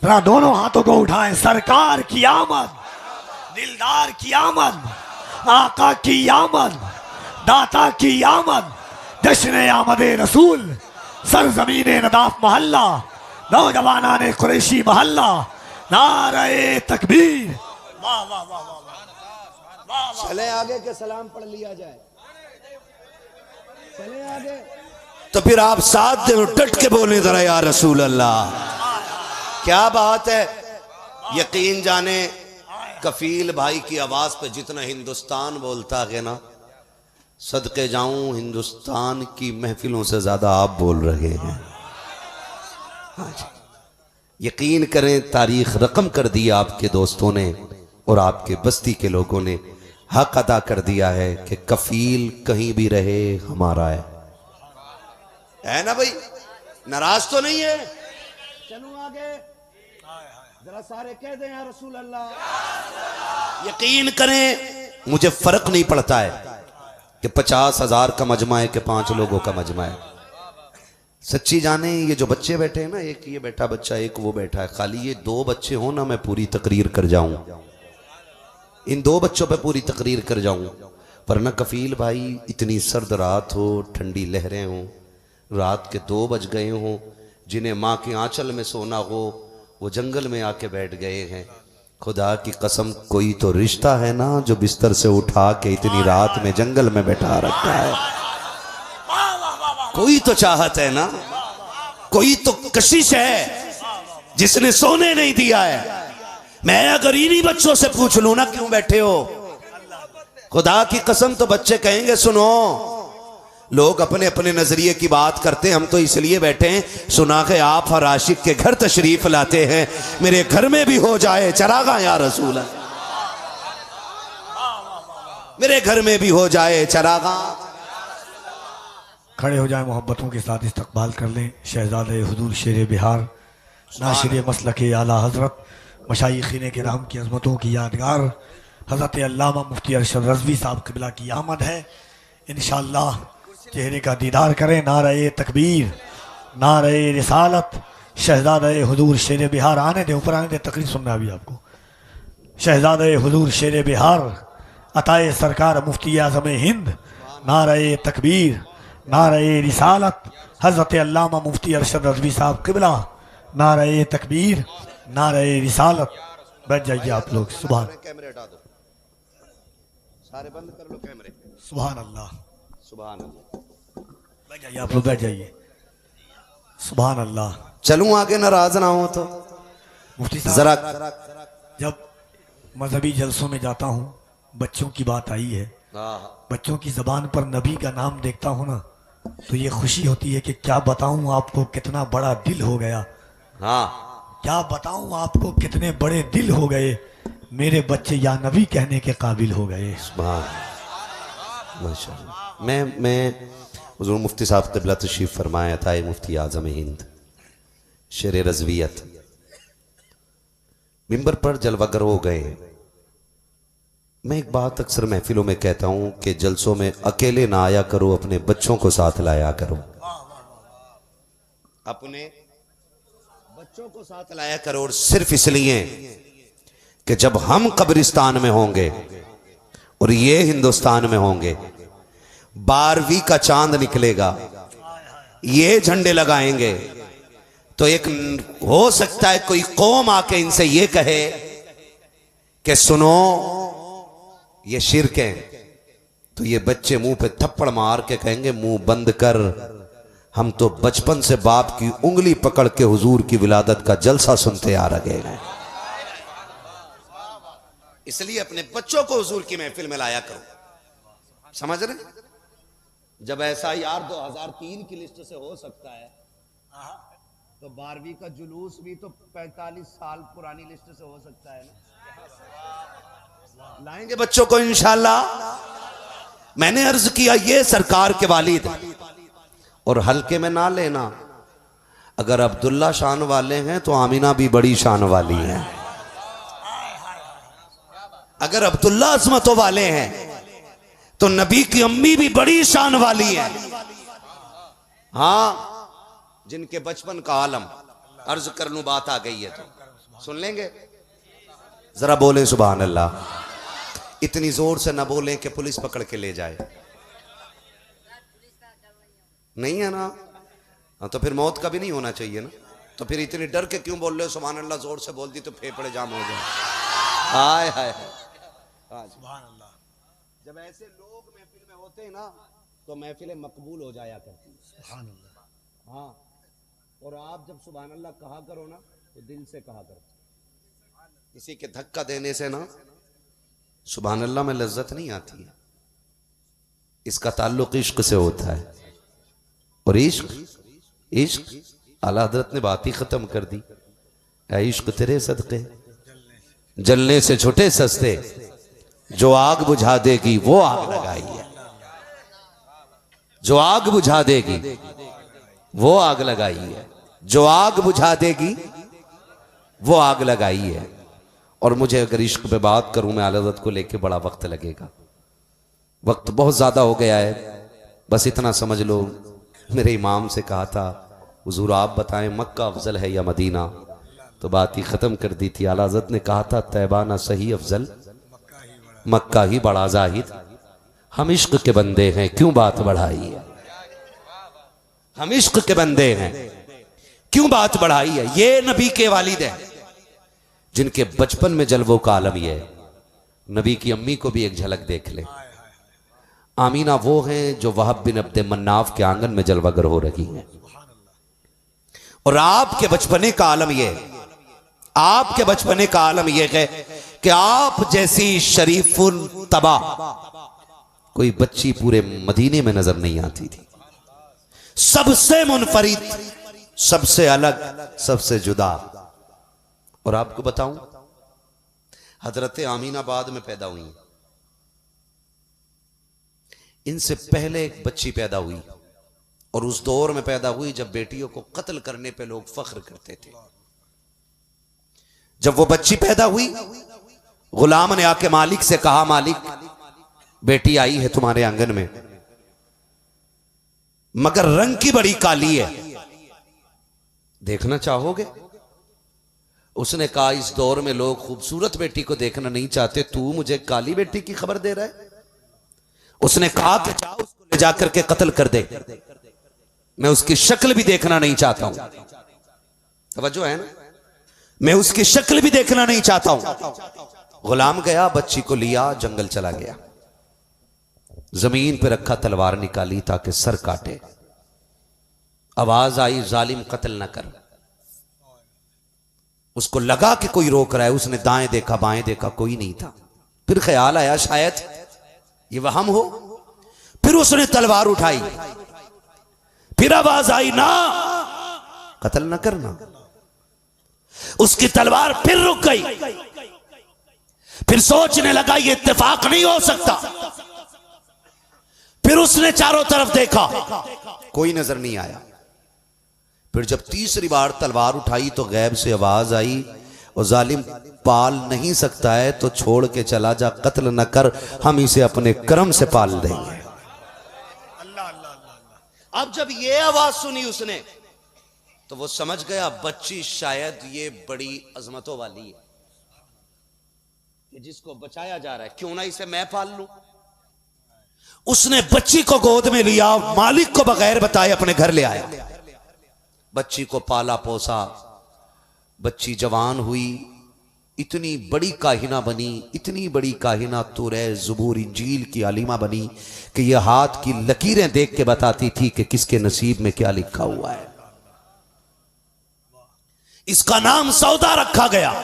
जरा दोनों हाथों को उठाएं। सरकार की आमद, दिलदार की आमद, आका की आमद, दाता की आमद, जश्न आमद रसूल, सरजमीन नदाफ मोहल्ला, नौजवानाने कुरैशी मोहल्ला, नारे तकबीर। वाह वाह वाह वाह। चले आगे के सलाम पढ़ लिया जाए, चले आगे। तो फिर आप साथ दे डट के बोले जरा या रसूल अल्लाह। क्या बात है, यकीन जाने कफील भाई की आवाज पे जितना हिंदुस्तान बोलता है ना, सदके जाऊं हिंदुस्तान की महफिलों से ज्यादा आप बोल रहे हैं। हाँ जी, यकीन करें तारीख रकम कर दी आपके दोस्तों ने और आपके बस्ती के लोगों ने, हक अदा कर दिया है कि कफील कहीं भी रहे हमारा है ना भाई, नाराज तो नहीं है। चलो आगे जरा सारे कह दें या रसूल अल्लाह। यकीन करें मुझे फर्क नहीं पड़ता है कि 50,000 का मजमा है कि 5 लोगों का मजमा है। सच्ची जाने ये जो बच्चे बैठे हैं ना, एक ये बैठा बच्चा, एक वो बैठा है, खाली ये 2 बच्चे हो ना मैं पूरी तकरीर कर जाऊं, इन 2 बच्चों पे पूरी तकरीर कर जाऊं। पर ना कफील भाई इतनी सर्द रात हो, ठंडी लहरें हो, रात के 2 बज गए हों, जिन्हें माँ के आंचल में सोना हो वो जंगल में आके बैठ गए हैं। खुदा की कसम कोई तो रिश्ता है ना जो बिस्तर से उठा के इतनी रात में जंगल में बैठा रखा है। कोई तो चाहत है ना, कोई तो कशिश है जिसने सोने नहीं दिया है। मैं अगर इन्हीं बच्चों से पूछ लूं ना क्यों बैठे हो, खुदा की कसम तो बच्चे कहेंगे सुनो लोग अपने अपने नजरिए की बात करते हैं, हम तो इसलिए बैठे हैं सुना के आप हर आशिक के घर तशरीफ लाते हैं, मेरे घर में भी हो जाए चरागा या रसूल, मेरे घर में भी हो जाए चरागा। खड़े हो जाए, मोहब्बतों के साथ इस्तकबाल कर लें शहजादे हुजूर शेर बिहार, नाशिर मसलक आला हजरत, मशाइखीन किराम की अज़मतों की यादगार हज़रत अल्लामा मुफ्ती अरशद रज़वी साहब क़िबला की आमद है। इंशाअल्लाह चेहरे का दीदार करें। नारे तकबीर, नारे रिसालत, शहजादे हुजूर शेर बिहार। आने दे, ऊपर आने दे, तकरीर सुनना अभी आपको। शहजादे हुजूर शेर बिहार, अताए सरकार मुफ्ती आज़म हिंद, नारे तकबीर, नारे रिसालत, हज़रत अल्लामा मुफ्ती अरशद रज़वी साहब क़िबला, नारे तकबीर, नारे रिसालत। बैठ जाइए आप लोग। सुभान, कैमरे हटा दो, सारे बंद कर लो कैमरे। सुभान अल्लाह, सुभान अल्लाह। बैठ जाइए आप लोग, बैठ जाइए। सुभान अल्लाह। चलूं आगे, नाराज ना हो तो। मुफ्ती साहब, जरा जब मजहबी जलसों में जाता हूँ, बच्चों की बात आई है, बच्चों की जबान पर नबी का नाम देखता हूँ ना, तो ये खुशी होती है कि क्या बताऊं आपको कितना बड़ा दिल हो गया। हाँ, क्या बताऊं आपको कितने बड़े दिल हो गए, मेरे बच्चे या नबी कहने के काबिल हो गए। माशाअल्लाह। मैं हुज़ूर मुफ्ती साहब क़िबला तशरीफ़ फरमाया था, मुफ्ती आज़म हिंद शेर रज़वियत मिंबर पर जलवागर हो गए। मैं एक बात अक्सर महफिलों में कहता हूं कि जलसों में अकेले ना आया करो, अपने बच्चों को साथ लाया करो, अपने बच्चों को साथ लाया करो। और सिर्फ इसलिए कि जब हम कब्रिस्तान में होंगे और ये हिंदुस्तान में होंगे, 12वीं का चांद निकलेगा, ये झंडे लगाएंगे, तो एक हो सकता है कोई कौम आके इनसे ये कहे कि सुनो ये शिर्क है, तो ये बच्चे मुंह पे थप्पड़ मार के कहेंगे मुंह बंद कर, हम तो बचपन से बाप की उंगली पकड़ के हुजूर की विलादत का जलसा सुनते आ रहे हैं। इसलिए अपने बच्चों को हुजूर की महफिल में लाया करो, समझ रहे? जब ऐसा यार 2003 की लिस्ट से हो सकता है तो 12वीं का जुलूस भी तो 45 साल पुरानी लिस्ट से हो सकता है ना। लाएंगे बच्चों को इंशाल्लाह। मैंने अर्ज किया ये सरकार के वालिद, और हल्के में ना लेना, अगर अब्दुल्ला शान वाले हैं तो आमीना भी बड़ी शान वाली है। अगर अब्दुल्ला अजमतों वाले हैं तो नबी की अम्मी भी बड़ी शान वाली है। हाँ, जिनके बचपन का आलम, अर्ज कर लूं बात आ गई है तो सुन लेंगे, जरा बोले सुभान अल्लाह। इतनी जोर से न बोलें कि पुलिस पकड़ के ले जाए, नहीं है ना? हाँ, तो फिर मौत का भी नहीं होना चाहिए ना। तो फिर इतनी डर के क्यों बोल रहे हो? सुभान अल्लाह जोर से बोल दी तो फेफड़े जाम हो जाए। हाय हाय सुभान अल्लाह। जब ऐसे लोग महफिल में होते हैं ना तो महफिलें मकबूल हो जाया करती है। सुभान अल्लाह। हाँ, और आप जब सुभान अल्लाह कहा करो ना तो दिल से कहा करो। किसी के धक्का देने से ना सुभान अल्लाह में लज्जत नहीं आती है। इसका ताल्लुक इश्क से होता है, और इश्क आला हजरत ने बात ही खत्म कर दी। इश्क तेरे सदके जलने से छुटे सस्ते, जो आग बुझा देगी वो आग लगाई है। जो आग बुझा देगी वो आग लगाई है। जो आग बुझा देगी वो आग लगाई है। और मुझे अगर इश्क पे बात करूं मैं आला हज़रत को लेके बड़ा वक्त लगेगा, वक्त बहुत ज्यादा हो गया है। बस इतना समझ लो, मेरे इमाम से कहा था हुजूर आप बताएं मक्का अफजल है या मदीना, तो बात ही खत्म कर दी थी। आला हज़रत ने कहा था तैबा ना सही अफजल, मक्का ही बड़ा जाहिद। हम इश्क के बंदे हैं, क्यों बात बढ़ाई है? हम इश्क के बंदे हैं, क्यों बात बढ़ाई है? ये नबी के वालिद हैं जिनके बचपन में जलवों का आलम ये है। नबी की अम्मी को भी एक झलक देख ले। आमीना वो हैं जो वहाब बिन अब्दे मन्नाफ के आंगन में जलवागर हो रही हैं। और आपके बचपने का आलम ये है, आपके बचपने का आलम यह है कि आप जैसी शरीफुल तबा कोई बच्ची पूरे मदीने में नजर नहीं आती थी। सबसे मुनफरिद, सबसे अलग, सबसे जुदा। और आपको बताऊं, हजरत आमीनाबाद में पैदा हुई, इनसे पहले एक बच्ची पैदा हुई, और उस दौर में पैदा हुई जब बेटियों को कत्ल करने पे लोग फख्र करते थे। जब वो बच्ची पैदा हुई, गुलाम ने आके मालिक से कहा मालिक बेटी आई है तुम्हारे आंगन में, मगर रंग की बड़ी काली है, देखना चाहोगे? उसने कहा इस दौर में लोग खूबसूरत बेटी को देखना नहीं चाहते, तू मुझे काली बेटी की खबर दे रहा है? उसने कहा कि जाओ उसको ले जाकर के कत्ल कर दे, मैं उसकी शक्ल भी देखना नहीं चाहता हूं। तवज्जो है ना? मैं उसकी शक्ल भी देखना नहीं चाहता हूं। गुलाम गया, बच्ची को लिया, जंगल चला गया, जमीन पे रखा, तलवार निकाली ताकि सर काटे। आवाज आई जालिम कत्ल न कर। उसको लगा कि कोई रोक रहा है, उसने दाएं देखा बाएं देखा, कोई नहीं था। फिर ख्याल आया शायद ये वहम हो, फिर उसने तलवार उठाई, फिर आवाज आई ना कत्ल न करना। उसकी तलवार फिर रुक गई, फिर सोचने लगा ये इत्तेफाक नहीं हो सकता। फिर उसने चारों तरफ देखा, कोई नजर नहीं आया। फिर जब तीसरी बार तलवार उठाई तो गैब से आवाज आई, और जालिम पाल नहीं सकता है तो छोड़ के चला जा, कत्ल न कर, हम इसे अपने कर्म से पाल देंगे। अब जब ये आवाज सुनी उसने तो वो समझ गया बच्ची शायद ये बड़ी अजमतों वाली है, जिसको बचाया जा रहा है, क्यों ना इसे मैं पाल लूं। उसने बच्ची को गोद में लिया, मालिक को बगैर बताए अपने घर ले आया, बच्ची को पाला पोसा, बच्ची जवान हुई, इतनी बड़ी काहिना बनी, इतनी बड़ी काहिना तौरात ज़बूर इंजील की आलिमा बनी कि यह हाथ की लकीरें देख के बताती थी कि किसके नसीब में क्या लिखा हुआ है। इसका नाम सौदा रखा गया।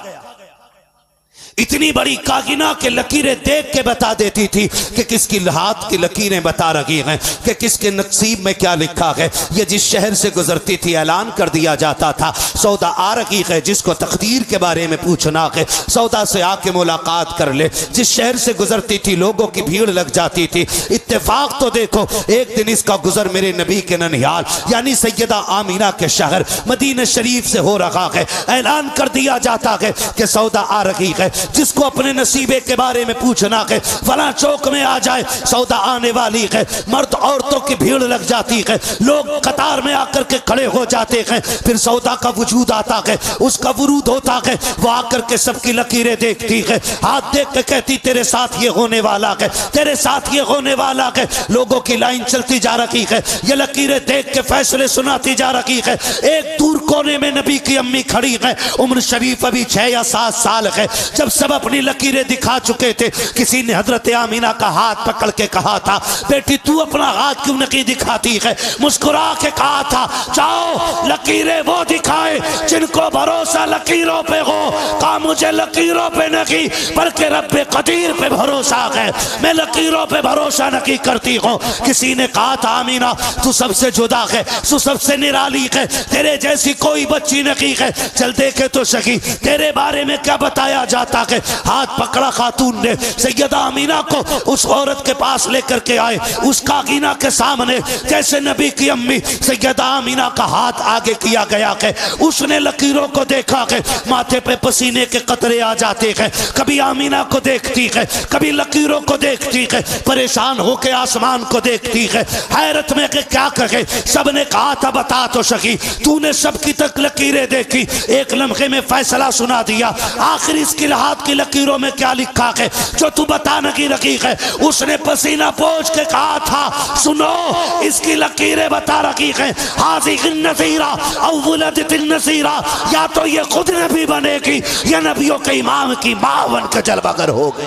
इतनी बड़ी कागिना के लकीरें देख के बता देती थी कि किसकी हाथ की लकीरें बता रही हैं कि किसके नसीब में क्या लिखा है। ये जिस शहर से गुजरती थी ऐलान कर दिया जाता था सौदा आ रही है, जिसको तकदीर के बारे में पूछना है सौदा से आके मुलाकात कर ले। जिस शहर से गुजरती थी लोगों की भीड़ लग जाती थी। इत्तेफाक तो देखो, एक दिन इसका गुजर मेरे नबी के ननिहाल यानी सैयदा आमीना के शहर मदीना शरीफ से हो रहा है। ऐलान कर दिया जाता है कि सौदा आ रही है, जिसको अपने नसीबे के बारे में पूछना है फला चौक में आ जाए, सौदा आने वाली है। मर्द औरतों की भीड़ लग जाती है, लोग कतार में आकर के खड़े हो जाते हैं। फिर सौदा का वजूद आता है, उसका वरूद होता है। वो आकर के सबकी लकीरें देखती है, हाथ देख के कहती तेरे साथ ये होने वाला है, तेरे साथ ये होने वाला है। लोगों की लाइन चलती जा रही है, ये लकीरें देख के फैसले सुनाती जा रही है। एक दूर कोने में नबी की अम्मी खड़ी है, उम्र शरीफ अभी 6 या 7 साल है। जब सब अपनी लकीरें दिखा चुके थे, किसी ने हजरत आमीना का हाथ पकड़ के कहा था बेटी तू अपना हाथ क्यों नहीं दिखाती है। मुस्कुरा के कहा था जाओ लकीरें वो दिखाए जिनको भरोसा लकीरों पे हो। कहा मुझे लकीरों पे नहीं बल्कि रब्बे कदीर पे भरोसा है, मैं लकीरों पे भरोसा नहीं करती हूँ। किसी ने कहा था आमीना तू सबसे जुदा है, तू सबसे निराली है, तेरे जैसी कोई बच्ची नहीं है। चल देखे तो सही तेरे बारे में क्या बताया जाता है। हाथ पकड़ा खातून ने, सैयदा आमीना को उस औरत के पास लेकर के आए। उस कागीना के सामने जैसे नबी की अम्मी सैयदा आमीना का हाथ आगे किया गया है, उसने लकीरों को देखा है। माथे पे पसीने के कतरे आ जाते हैं। कभी आमीना को देखती है, कभी लकीरों को देखती है, परेशान होकर आसमान को देखती है, हैरत में कि क्या कहे। सबने कहा था बता तो सकी, तूने सबकी तक लकीरें देखी, एक लम्हे में फैसला सुना दिया। आखिर इसकी हाथ की लकीरों में क्या लिखा है जो तू बता नहीं रखी है। उसने पसीना पोंछ के कहा था सुनो इसकी लकीरें बता रखी है। हाज़िहिन नज़ीरा अव्वलतिन नज़ीरा, या तो ये खुद नबी बनेगी या नबियों के इमाम की मां बन के जलवागर हो गई।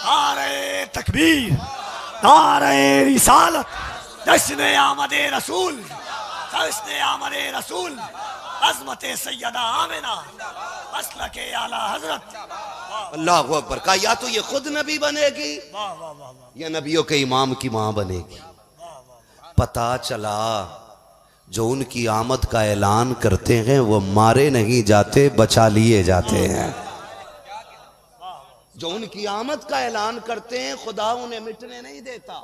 नारे तकबीर, नारे रिसालत, जश्न आमदे रसूल, जश्न आमदे रसूल, अज़मते सैयदा आमिना, मसलके आला हज़रत। अल्लाहु अकबर। कहा या तो ये खुद नबी बनेगी या नबियों के इमाम की मां बनेगी। पता चला जो उनकी आमद का ऐलान करते हैं वो मारे नहीं जाते, बचा लिए जाते हैं। जो उनकी आमद का ऐलान करते हैं खुदा उन्हें मिटने नहीं देता,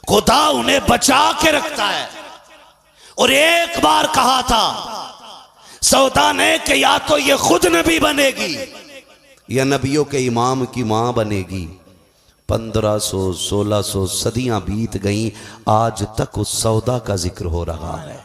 खुदा उन्हें बचा के रखता है। और एक बार कहा था सौदा ने कि या तो ये खुद नबी बनेगी या नबियों के इमाम की मां बनेगी। 1500-1600 सदियां बीत गईं, आज तक उस सौदा का जिक्र हो रहा है।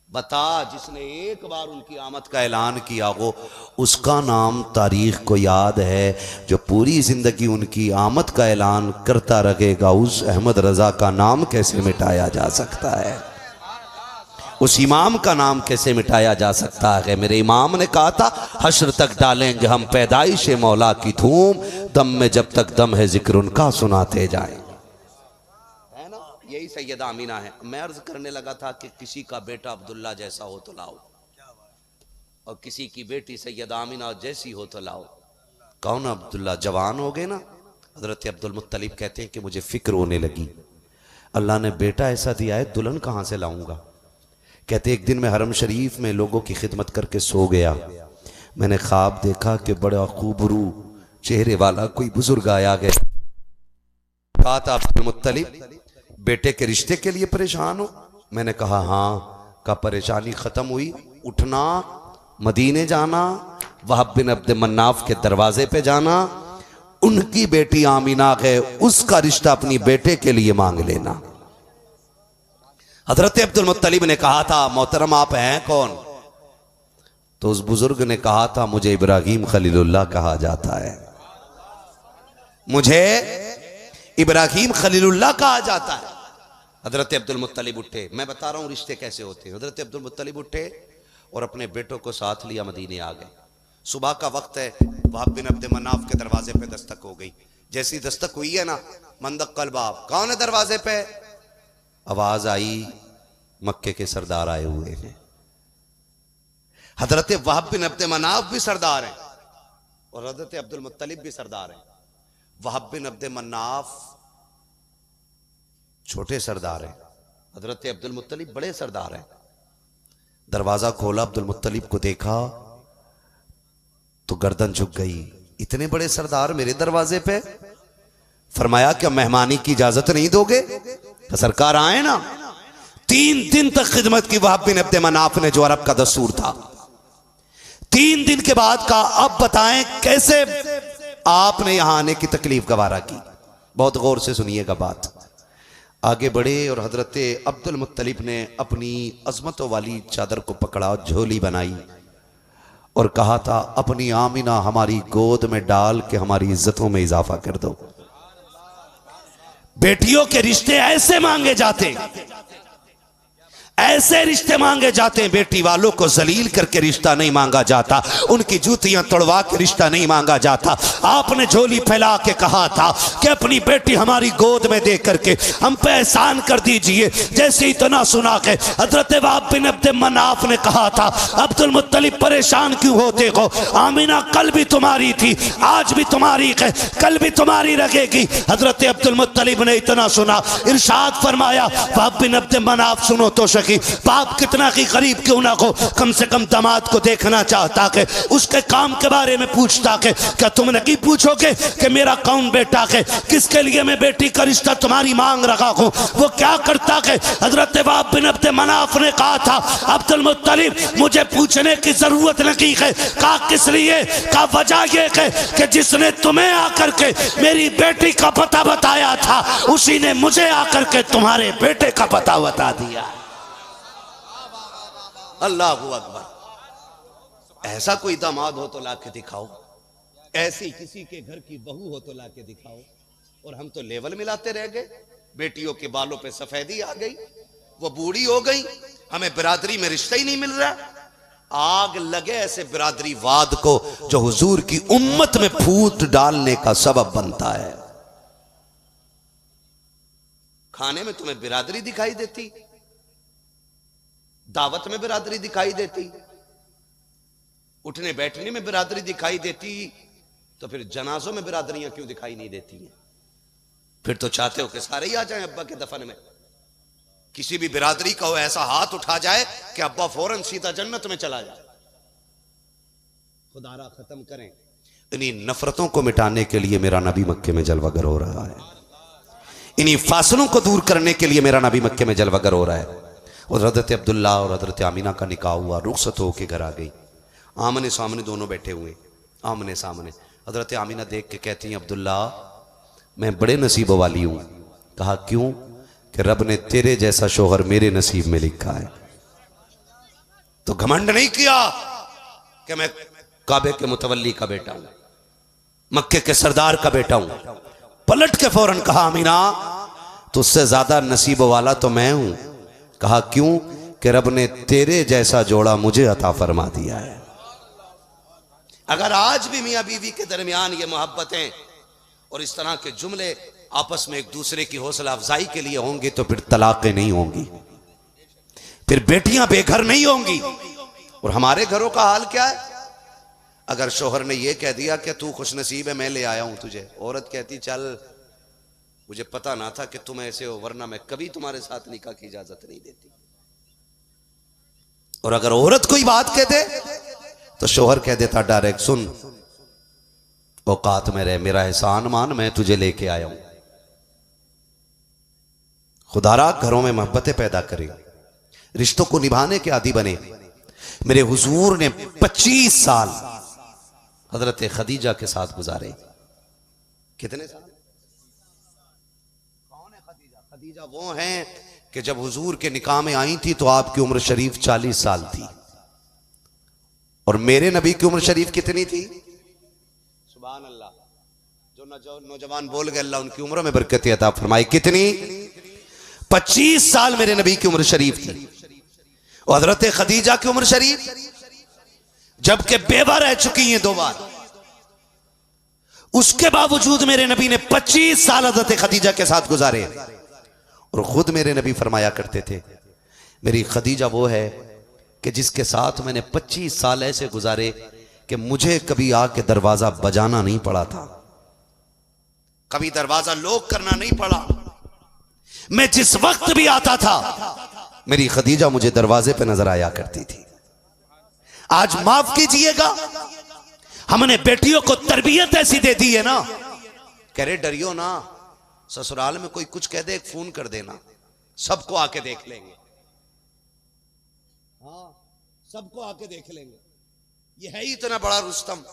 बता जिसने एक बार उनकी आमद का ऐलान किया हो उसका नाम तारीख को याद है, जो पूरी जिंदगी उनकी आमद का ऐलान करता रहेगा उस अहमद रजा का नाम कैसे मिटाया जा सकता है, उस इमाम का नाम कैसे मिटाया जा सकता है। मेरे इमाम ने कहा था हश्र तक डालेंगे हम पैदाइश मौला की धूम, दम में जब तक दम है जिक्र उनका सुनाते जाएं। है ना, यही सैयदा आमीना है। मैं अर्ज करने लगा था कि किसी का बेटा अब्दुल्ला जैसा हो तो लाओ, और किसी की बेटी सैयदा आमीना जैसी हो तो लाओ। कौन अब्दुल्ला जवान हो गए ना, हजरत अब्दुल मुत्तलिब कहते हैं कि मुझे फिक्र होने लगी, अल्लाह ने बेटा ऐसा दिया है दुल्हन कहाँ से लाऊंगा। कहते एक दिन मैं हरम शरीफ में लोगों की खिदमत करके सो गया, मैंने ख्वाब देखा कि बड़ा खूबरू चेहरे वाला कोई बुजुर्ग आया गया। कहा था अब्दुल मुत्तलिब बेटे के रिश्ते के लिए परेशान हो? मैंने कहा हाँ। का परेशानी खत्म हुई, उठना मदीने जाना, वहाब बिन अब्द मन्नाफ के दरवाजे पे जाना, उनकी बेटी आमीना है उसका रिश्ता अपनी बेटे के लिए मांग लेना। हजरत अब्दुल मुत्तलिब ने कहा था मोहतरम आप हैं कौन? तो उस बुजुर्ग ने कहा था मुझे इब्राहीम खलीलुल्लाह कहा जाता है, मुझे इब्राहीम खलीलुल्लाह कहा जाता है। हजरत अब्दुल मुत्तलिब उठे, मैं बता रहा हूं रिश्ते कैसे होते हैं। हजरत अब्दुल मुत्तलिब उठे, और अपने बेटों को साथ लिया मदीने आ गए। सुबह का वक्त है, वहाब बिन अब्द मनाफ के दरवाजे पे दस्तक हो गई। जैसी दस्तक हुई है ना, मंदक कल बाब, कौन है दरवाजे पे? आवाज आई, मक्के के सरदार आए हुए हैं। हजरत वहाब बिन अब्द मनाफ भी सरदार हैं और हजरत अब्दुल मुत्तलिब भी सरदार हैं। वहाब बिन अब्द मनाफ छोटे सरदार हैं, हजरत अब्दुल मुत्तलिब बड़े सरदार हैं। दरवाजा खोला, अब्दुल मुत्तलिब को देखा तो गर्दन झुक गई। इतने बड़े सरदार मेरे दरवाजे पे? फरमाया क्या मेहमानी की इजाजत नहीं दोगे? तो सरकार आए ना। 3 दिन तक खिदमत की वहाब बिन अब्द मनाफ ने, जो अरब का दस्तूर था। 3 दिन के बाद का अब बताएं कैसे आपने यहां आने की तकलीफ गवारा की। बहुत गौर से सुनिएगा बात। आगे बढ़े और हजरत अब्दुल मुत्तलिब ने अपनी अजमतों वाली चादर को पकड़ा, झोली बनाई और कहा था, अपनी आमिना हमारी गोद में डाल के हमारी इज्जतों में इजाफा कर दो। बेटियों के रिश्ते ऐसे मांगे जाते, ऐसे रिश्ते मांगे जाते हैं। बेटी वालों को जलील करके रिश्ता नहीं मांगा जाता, उनकी जूतियां तोड़वा के रिश्ता नहीं मांगा जाता। आपने झोली फैला के कहा था कि अपनी बेटी हमारी गोद में दे करके हम पे एहसान कर दीजिए। जैसे इतना सुना के हजरत वहाब बिन अब्द मनाफ ने कहा था, अब्दुल मुत्तलिब परेशान क्यों होते हो? आमिना कल भी तुम्हारी थी, आज भी तुम्हारी है, कल भी तुम्हारी रहेगी। हजरत अब्दुल मुत्तलिब ने इतना सुना, इरशाद फरमाया, वहाब बिन अब्द मनाफ सुनो तो बाप कितना की करीब क्यों ना हो, कम से कम दामाद को देखना चाहता के उसके काम के बारे में पूछता के क्या तुम नहीं पूछोगे कि मेरा कौन बेटा है, किसके लिए मैं बेटी का रिश्ता तुम्हारी मांग रहा हूं? वो क्या करता है? हजरत वहाब बिन अब्द मनाफ ने कहा था, अब्दुल मुत्तलिब मुझे पूछने की जरूरत नहीं है। कहा किस लिए? का वजह यह है कि जिसने तुम्हें आकर के मेरी बेटी का पता बताया था, उसी ने मुझे आकर के तुम्हारे बेटे का पता बता दिया। अल्लाहू अकबर। ऐसा कोई दामाद हो तो लाके दिखाओ, ऐसी किसी के घर की बहू हो तो लाके दिखाओ। और हम तो लेवल मिलाते रह गए। बेटियों के बालों पे सफेदी आ गई, वो बूढ़ी हो गई, हमें बिरादरी में रिश्ता ही नहीं मिल रहा। आग लगे ऐसे बिरादरी वाद को जो हुजूर की उम्मत में फूट डालने का सबब बनता है। खाने में तुम्हें बिरादरी दिखाई देती, दावत में बिरादरी दिखाई देती, उठने बैठने में बिरादरी दिखाई देती, तो फिर जनाजों में बिरादरियां क्यों दिखाई नहीं देती हैं? फिर तो चाहते हो कि सारे ही आ जाएं अब्बा के दफन में। किसी भी बिरादरी का हो ऐसा हाथ उठा जाए कि अब्बा फौरन सीधा जन्नत में चला जाए। खुदारा खत्म करें। इन्हीं नफरतों को मिटाने के लिए मेरा नबी मक्के में जलवागर हो रहा है। इन्हीं फासलों को दूर करने के लिए मेरा नबी मक्के में जलवागर हो रहा है। और हजरत अब्दुल्ला और हजरत आमिना का निकाह हुआ, रुखसत होकर घर आ गई। आमने सामने दोनों बैठे हुए, आमने सामने। हजरत आमिना देख के कहती हैं, अब्दुल्ला मैं बड़े नसीब वाली हूं। कहा क्यों? कि रब ने तेरे जैसा शोहर मेरे नसीब में लिखा है। तो घमंड नहीं किया कि मैं काबे के मुतवल्ली का बेटा हूं, मक्के के सरदार का बेटा हूं। पलट के फौरन कहा, आमिना तुझसे ज्यादा नसीब वाला तो मैं हूं। कहा क्यों? कि रब ने तेरे जैसा जोड़ा मुझे अता फरमा दिया है। अगर आज भी मियां बीवी के दरमियान ये मोहब्बतें और इस तरह के जुमले आपस में एक दूसरे की हौसला अफजाई के लिए होंगे तो फिर तलाक़ें नहीं होंगी, फिर बेटियां बेघर नहीं होंगी। और हमारे घरों का हाल क्या है? अगर शोहर ने यह कह दिया कि तू खुश नसीब है, मैं ले आया हूं तुझे, औरत कहती चल मुझे पता ना था कि तुम ऐसे हो, वरना मैं कभी तुम्हारे साथ निकाह की इजाजत नहीं देती। और अगर औरत कोई बात कह दे तो शोहर कह देता डायरेक्ट, सुन औकात में रह, मेरा एहसान मान, मैं तुझे लेके आया हूं। खुदारा घरों में मोहब्बतें पैदा करें, रिश्तों को निभाने के आदी बने। मेरे हुजूर ने 25 साल हजरत खदीजा के साथ गुजारे। कितने साल? कौन है खदीजा? खदीजा वो हैं कि जब हुजूर के निकाह में आई थी तो आपकी उम्र शरीफ 40 साल थी। और मेरे नबी की उम्र शरीफ कितनी थी? सुभान अल्लाह। जो नौजवान बोल गए अल्लाह उनकी उम्र में बरकत अता फरमाए। कितनी? 25 साल मेरे नबी की उम्र शरीफ थी। और हजरत खदीजा की उम्र शरीफ जबकि बेवा रह चुकी हैं 2 बार, उसके बावजूद मेरे नबी ने 25 साल हजरत खदीजा के साथ गुजारे। और खुद मेरे नबी फरमाया करते थे, मेरी खदीजा वो है कि जिसके साथ मैंने 25 साल ऐसे गुजारे कि मुझे कभी आके दरवाजा बजाना नहीं पड़ा था, कभी दरवाजा लॉक करना नहीं पड़ा। मैं जिस वक्त भी आता था मेरी खदीजा मुझे दरवाजे पे नजर आया करती थी। आज माफ कीजिएगा, हमने बेटियों को तरबियत ऐसी दे दी है ना, कह रहे डरियो ना, ससुराल में कोई कुछ कह दे एक फोन कर देना, सबको आके देख लेंगे। हाँ, सबको आके देख लेंगे। ये है ही इतना बड़ा रुस्तम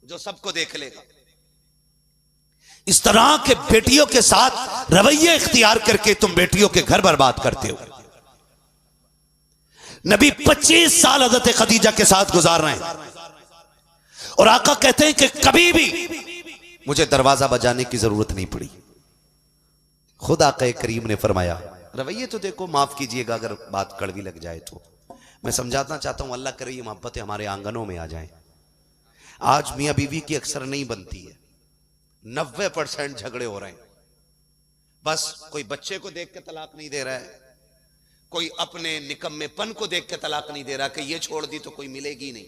जो सबको देख लेगा। इस तरह के बेटियों के साथ रवैये इख्तियार करके तुम बेटियों के घर बर्बाद करते हो। नबी 25 साल हज़रत खदीजा के साथ गुजार रहे हैं और आका कहते हैं कि कभी भी मुझे दरवाजा बजाने की जरूरत नहीं पड़ी। खुद आका करीम ने फरमाया, रवैये तो देखो, माफ कीजिएगा अगर बात कड़वी लग जाए तो मैं समझाना चाहता हूं, अल्लाह करे ये मोहब्बतें हमारे आंगनों में आ जाएं। आज मियां बीवी की अक्सर नहीं बनती है, 90% झगड़े हो रहे हैं। बस कोई बच्चे को देख के तलाक नहीं दे रहा है, कोई अपने निकम्मेपन को देख के तलाक नहीं दे रहा कि ये छोड़ दी तो कोई मिलेगी नहीं,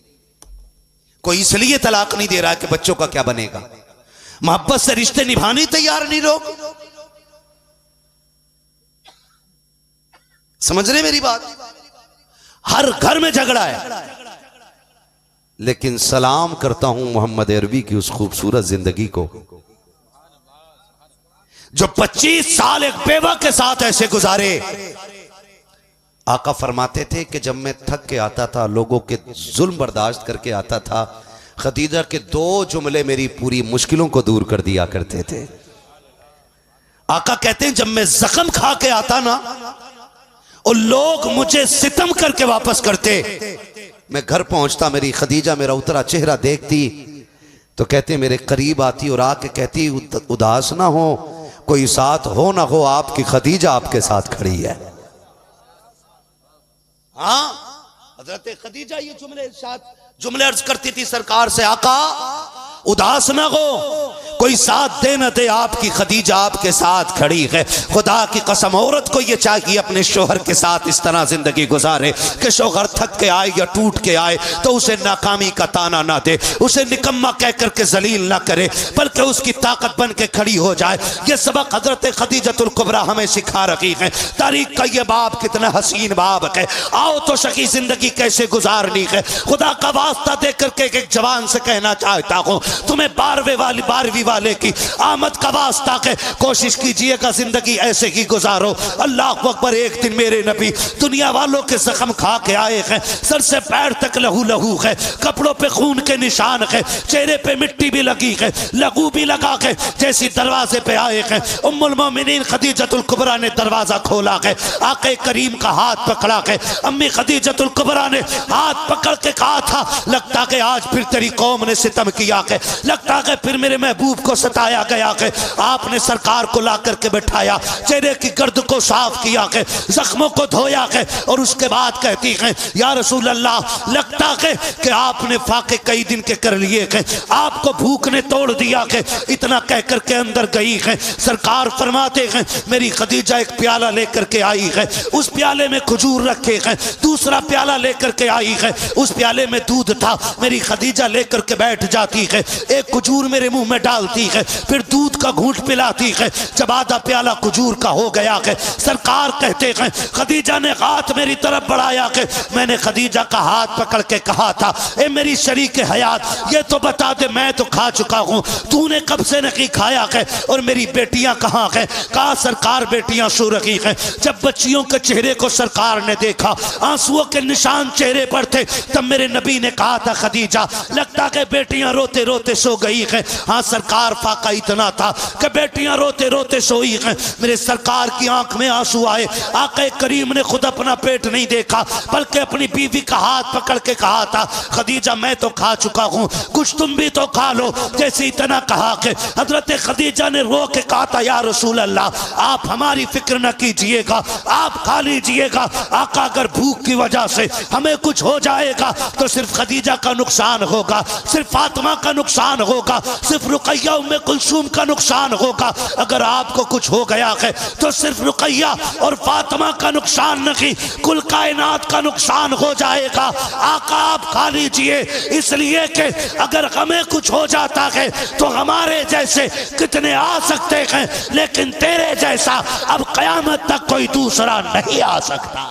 कोई इसलिए तलाक नहीं दे रहा कि बच्चों का क्या बनेगा। मोहब्बत से रिश्ते निभाने तैयार नहीं लोग। समझ रहे मेरी बात? हर घर में झगड़ा है। लेकिन सलाम करता हूं मोहम्मद अरबी की उस खूबसूरत जिंदगी को जो 25 साल एक बेवा के साथ ऐसे गुजारे। आका फरमाते थे कि जब मैं थक के आता था, लोगों के जुल्म बर्दाश्त करके आता था, खदीजा के 2 जुमले मेरी पूरी मुश्किलों को दूर कर दिया करते थे। आका कहते हैं जब मैं जख्म खा के आता ना और लोग मुझे सितम करके वापस करते, मैं घर पहुंचता, मेरी खदीजा मेरा उतरा चेहरा देखती तो कहते मेरे करीब आती और आके कहती उदास ना हो, कोई साथ हो ना हो, आपकी खदीजा आपके साथ खड़ी है। हाँ, हजरत खदीजा ये जुमले अर्ज करती थी सरकार से, आका उदास ना हो, कोई साथ दे न दे, आपकी खदीजा आपके साथ खड़ी है। खुदा की कसम, औरत को ये चाहिए अपने शोहर के साथ इस तरह जिंदगी गुजारे कि शोहर थक के आए या टूट के आए तो उसे नाकामी का ताना ना दे, उसे निकम्मा कह करके जलील ना करे, बल्कि उसकी ताकत बन के खड़ी हो जाए। ये सबक हजरत खदीजतुल कुबरा हमें सिखा रही है। तारीख का ये बाब कितना हसीन बाब है। आओ तो शकी जिंदगी कैसे गुजारनी है। खुदा का वास्ता दे करके एक जवान से कहना चाहता हूँ, तुम्हें 12वीं वाले की आमद का वास्ता है, कोशिश कीजिएगा जिंदगी ऐसे ही गुजारो। अल्लाह अकबर। एक दिन मेरे नबी दुनिया वालों के जख्म खा के आए हैं, सर से पैर तक लहू लहू है, कपड़ों पे खून के निशान है, चेहरे पे मिट्टी भी लगी है, लहू भी लगा है। जैसी दरवाजे पे आए हैं, उम्मुल मोमिनीन खदीजतुल कुबरा ने दरवाजा खोला है, आके करीम का हाथ पकड़ा है। अम्मी खदीजतुल कुबरा ने हाथ पकड़ के कहा था, लगता है आज फिर तेरी कौम ने सितम किया है, लगता है फिर मेरे महबूब को सताया गया है। आपने सरकार को ला करके बैठाया, चेहरे की गर्द को साफ किया है, जख्मों को धोया है और उसके बाद कहती है, या रसूल अल्लाह, लगता है कि आपने फाके कई दिन के कर लिए हैं, आपको भूख ने तोड़ दिया है। इतना कह करके अंदर गई है। सरकार फरमाते हैं, मेरी खदीजा एक प्याला लेकर के आई है, उस प्याले में खजूर रखे हैं, दूसरा प्याला लेकर के आई है, उस प्याले में दूध था। मेरी खदीजा लेकर के बैठ जाती है, एक खजूर मेरे मुंह में डालती है, फिर दूध का घूंट पिलाती है। जब आधा प्याला खजूर का हो गया है, सरकार कहते हैं, खदीजा ने हाथ मेरी तरफ बढ़ाया है। मैंने खदीजा का हाथ पकड़ के कहा था, ए मेरी शरीक हयात, ये तो बता दे, मैं तो खा चुका हूं, तूने कब से नहीं खाया है, और मेरी बेटियां कहाँ हैं? कहा सरकार बेटियां सो रही हैं। जब बच्चियों के चेहरे को सरकार ने देखा, आंसुओं के निशान चेहरे पर थे, तब मेरे नबी ने कहा था, खदीजा लगता है बेटियां रोते रोते सो गई है। हाँ सरकार, फाका इतना था था कि बेटियां रोते रोते सोई हैं। मेरे सरकार की आंख में आंसू आए। आका करीम ने खुद अपना पेट नहीं देखा बल्कि अपनी बीवी का हाथ पकड़ के कहा था, खदीजा मैं तो खा चुका हूं, कुछ तुम भी तो खा लो। जैसे इतना कहा कि हजरत खदीजा ने रो के कहा था, या रसूल अल्लाह आप हमारी फिक्र न कीजिएगा, आप खा लीजिएगा। आका अगर भूख की वजह से हमें कुछ हो जाएगा तो सिर्फ खदीजा का नुकसान होगा, सिर्फ फातिमा का नुकसान होगा, सिर्फ रुकैया उम्मे कुलसूम का नुकसान होगा। अगर आपको कुछ हो गया है तो सिर्फ रुकैया और फातिमा का नुकसान नहीं, कुल कायनात का नुकसान हो जाएगा। आका आप खा लीजिए, इसलिए कि अगर हमें कुछ हो जाता है तो हमारे जैसे कितने आ सकते हैं, लेकिन तेरे जैसा अब कयामत तक कोई दूसरा नहीं आ सकता।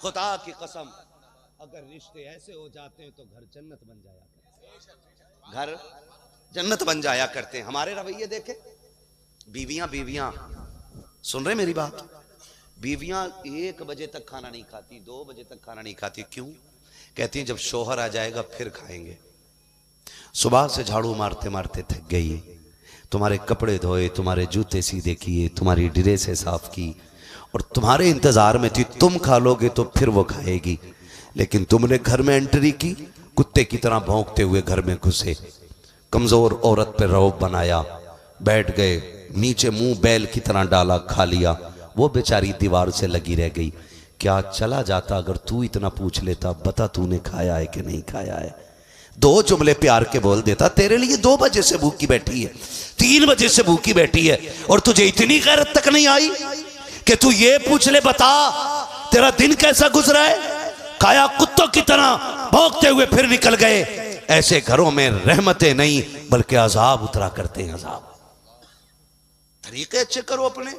खुदा की कसम अगर रिश्ते ऐसे हो जाते हैं तो घर जन्नत बन जाया करते, घर जन्नत बन जाया करते हैं। हमारे रवैये देखे, बीवियां सुन रहे मेरी बात, बीवियां 1 बजे तक खाना नहीं खाती, 2 बजे तक खाना नहीं खाती। क्यों? कहती हैं जब शोहर आ जाएगा फिर खाएंगे। सुबह से झाड़ू मारते मारते थक गई, तुम्हारे कपड़े धोए, तुम्हारे जूते सीधे किए, तुम्हारी ड्रेसें साफ की और तुम्हारे इंतजार में थी तुम खा लोगे तो फिर वो खाएगी। लेकिन तुमने घर में एंट्री की, कुत्ते की तरह भौंकते हुए घर में घुसे, कमजोर औरत पर रौब बनाया, बैठ गए, नीचे मुंह बैल की तरह डाला, खा लिया। वो बेचारी दीवार से लगी रह गई। क्या चला जाता अगर तू इतना पूछ लेता, बता तूने खाया है कि नहीं खाया है। 2 जुमले प्यार के बोल देता, तेरे लिए 2 बजे से भूखी बैठी है, 3 बजे से भूखी बैठी है और तुझे इतनी गैरत तक नहीं आई कि तू ये पूछ ले, बता तेरा दिन कैसा गुजरा है। खाया कुत्तों की तरह भौंकते हुए फिर निकल गए। ऐसे घरों में रहमतें नहीं बल्कि अजाब उतरा करते हैं। अजाब तरीके अच्छे करो अपने।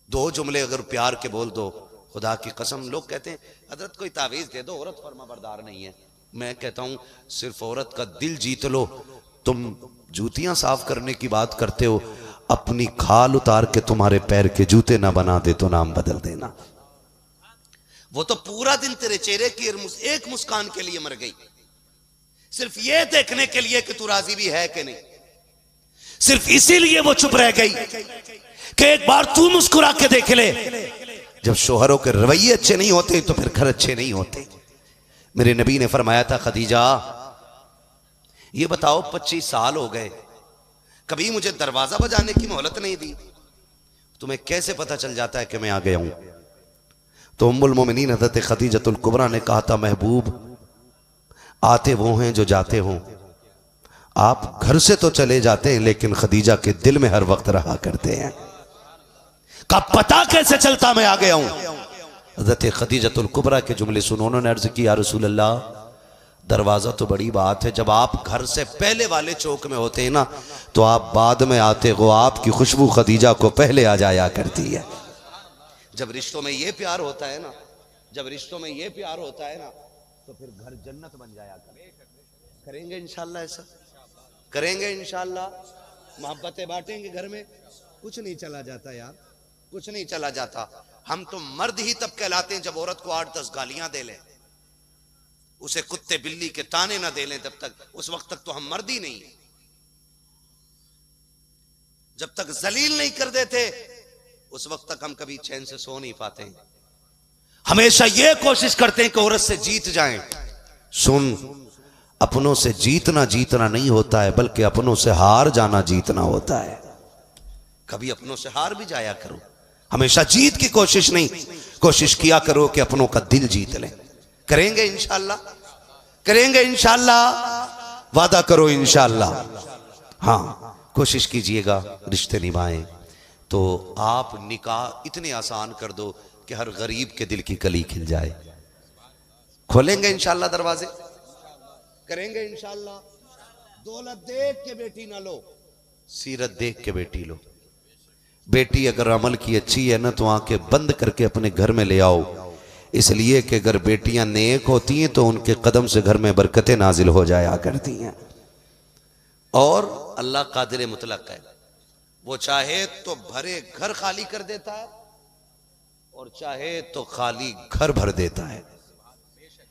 2 जुमले अगर प्यार के बोल दो, खुदा की कसम लोग कहते हैं हजरत कोई तावीज दे दो, औरत फर्माबरदार नहीं है। मैं कहता हूं सिर्फ औरत का दिल जीत लो। तुम जूतियां साफ करने की बात करते हो, अपनी खाल उतार के तुम्हारे पैर के जूते ना बना दे तो नाम बदल देना। वो तो पूरा दिन तेरे चेहरे की एक मुस्कान के लिए मर गई, सिर्फ ये देखने के लिए कि तू राजी भी है कि नहीं। सिर्फ इसीलिए वो चुप रह गई कि एक बार तू मुस्कुरा के देख ले। जब शोहरों के रवैये अच्छे नहीं होते तो फिर घर अच्छे नहीं होते। मेरे नबी ने फरमाया था, खदीजा ये बताओ 25 साल हो गए, कभी मुझे दरवाजा बजाने की मोहलत नहीं दी, तुम्हें कैसे पता चल जाता है कि मैं आ गया हूं। तो उम्मुल मोमिनीन हज़रत खदीजतुल कुबरा ने कहा था, महबूब आते वो हैं जो जाते हों, आप घर से तो चले जाते हैं लेकिन खदीजा के दिल में हर वक्त रहा करते हैं। का पता कैसे चलता मैं आ गया हूं। हज़रत खदीजतुल कुबरा के जुमले सुनो। उन्होंने अर्ज की, या रसूल अल्लाह दरवाजा तो बड़ी बात है, जब आप घर से पहले वाले चौक में होते हैं ना तो आप बाद में आते हो, आपकी खुशबू खदीजा को पहले आ जाया करती है। जब रिश्तों में ये प्यार होता है ना, जब रिश्तों में ये प्यार होता है ना तो फिर घर जन्नत बन जाया करेंगे इंशाल्लाह। ऐसा करेंगे इंशाल्लाह, मोहब्बतें बांटेंगे घर में। कुछ नहीं चला जाता यार, कुछ नहीं चला जाता। हम तो मर्द ही तब कहलाते हैं जब औरत को 8-10 गालियां दे लें, उसे कुत्ते बिल्ली के ताने ना दे लें, तब तक उस वक्त तक तो हम मर्द ही नहीं। जब तक जलील नहीं कर देते उस वक्त तक हम कभी चैन से सो नहीं पाते हैं। हमेशा ये कोशिश करते हैं कि औरत से जीत जाएं। सुन, अपनों से जीतना नहीं होता है बल्कि अपनों से हार जाना जीतना होता है। कभी अपनों से हार भी जाया करो, हमेशा जीत की कोशिश नहीं, कोशिश किया करो कि अपनों का दिल जीत लें। करेंगे इंशाल्लाह, करेंगे इंशाल्लाह, वादा करो इंशाल्लाह। हाँ, कोशिश कीजिएगा रिश्ते निभाएं। तो आप निकाह इतने आसान कर दो कि हर गरीब के दिल की कली खिल जाए। खोलेंगे इंशाल्लाह दरवाजे, करेंगे इंशाल्लाह। दौलत देख के बेटी ना लो, सीरत देख के बेटी लो। बेटी अगर अमल की अच्छी है ना तो आंखें बंद करके अपने घर में ले आओ, इसलिए कि अगर बेटियां नेक होती हैं तो उनके कदम से घर में बरकतें नाजिल हो जाया करती हैं। और अल्लाह कादिर मुतलक है, वो चाहे तो भरे घर खाली कर देता है और चाहे तो खाली घर भर देता है।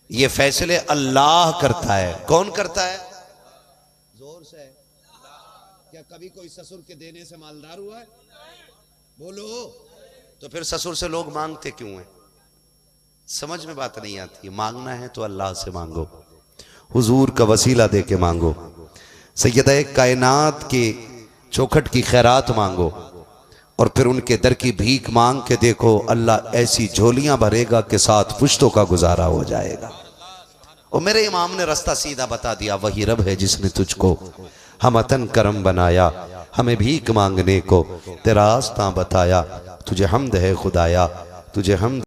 ये फैसले अल्लाह करता है। कौन करता है? जोर से क्या कभी कोई ससुर के देने से मालदार हुआ है? बोलो। तो फिर ससुर से लोग मांगते क्यों हैं? समझ में बात नहीं आती है। मांगना है तो अल्लाह से मांगो, हुजूर का वसीला दे के मांगो, सैयदा कायनात के चौखट की खैरात मांगो, और फिर उनके दर की भीख मांग के देखो, अल्लाह ऐसी झोलियां भरेगा कि 7 पुश्तों का गुजारा हो जाएगा। और मेरे इमाम ने रास्ता सीधा बता दिया, वही रब है जिसने तुझको हम अतन करम बनाया, हमें भीख मांगने को तेरा रास्ता बताया। तुझे हमद है खुदाया, तुझे हमद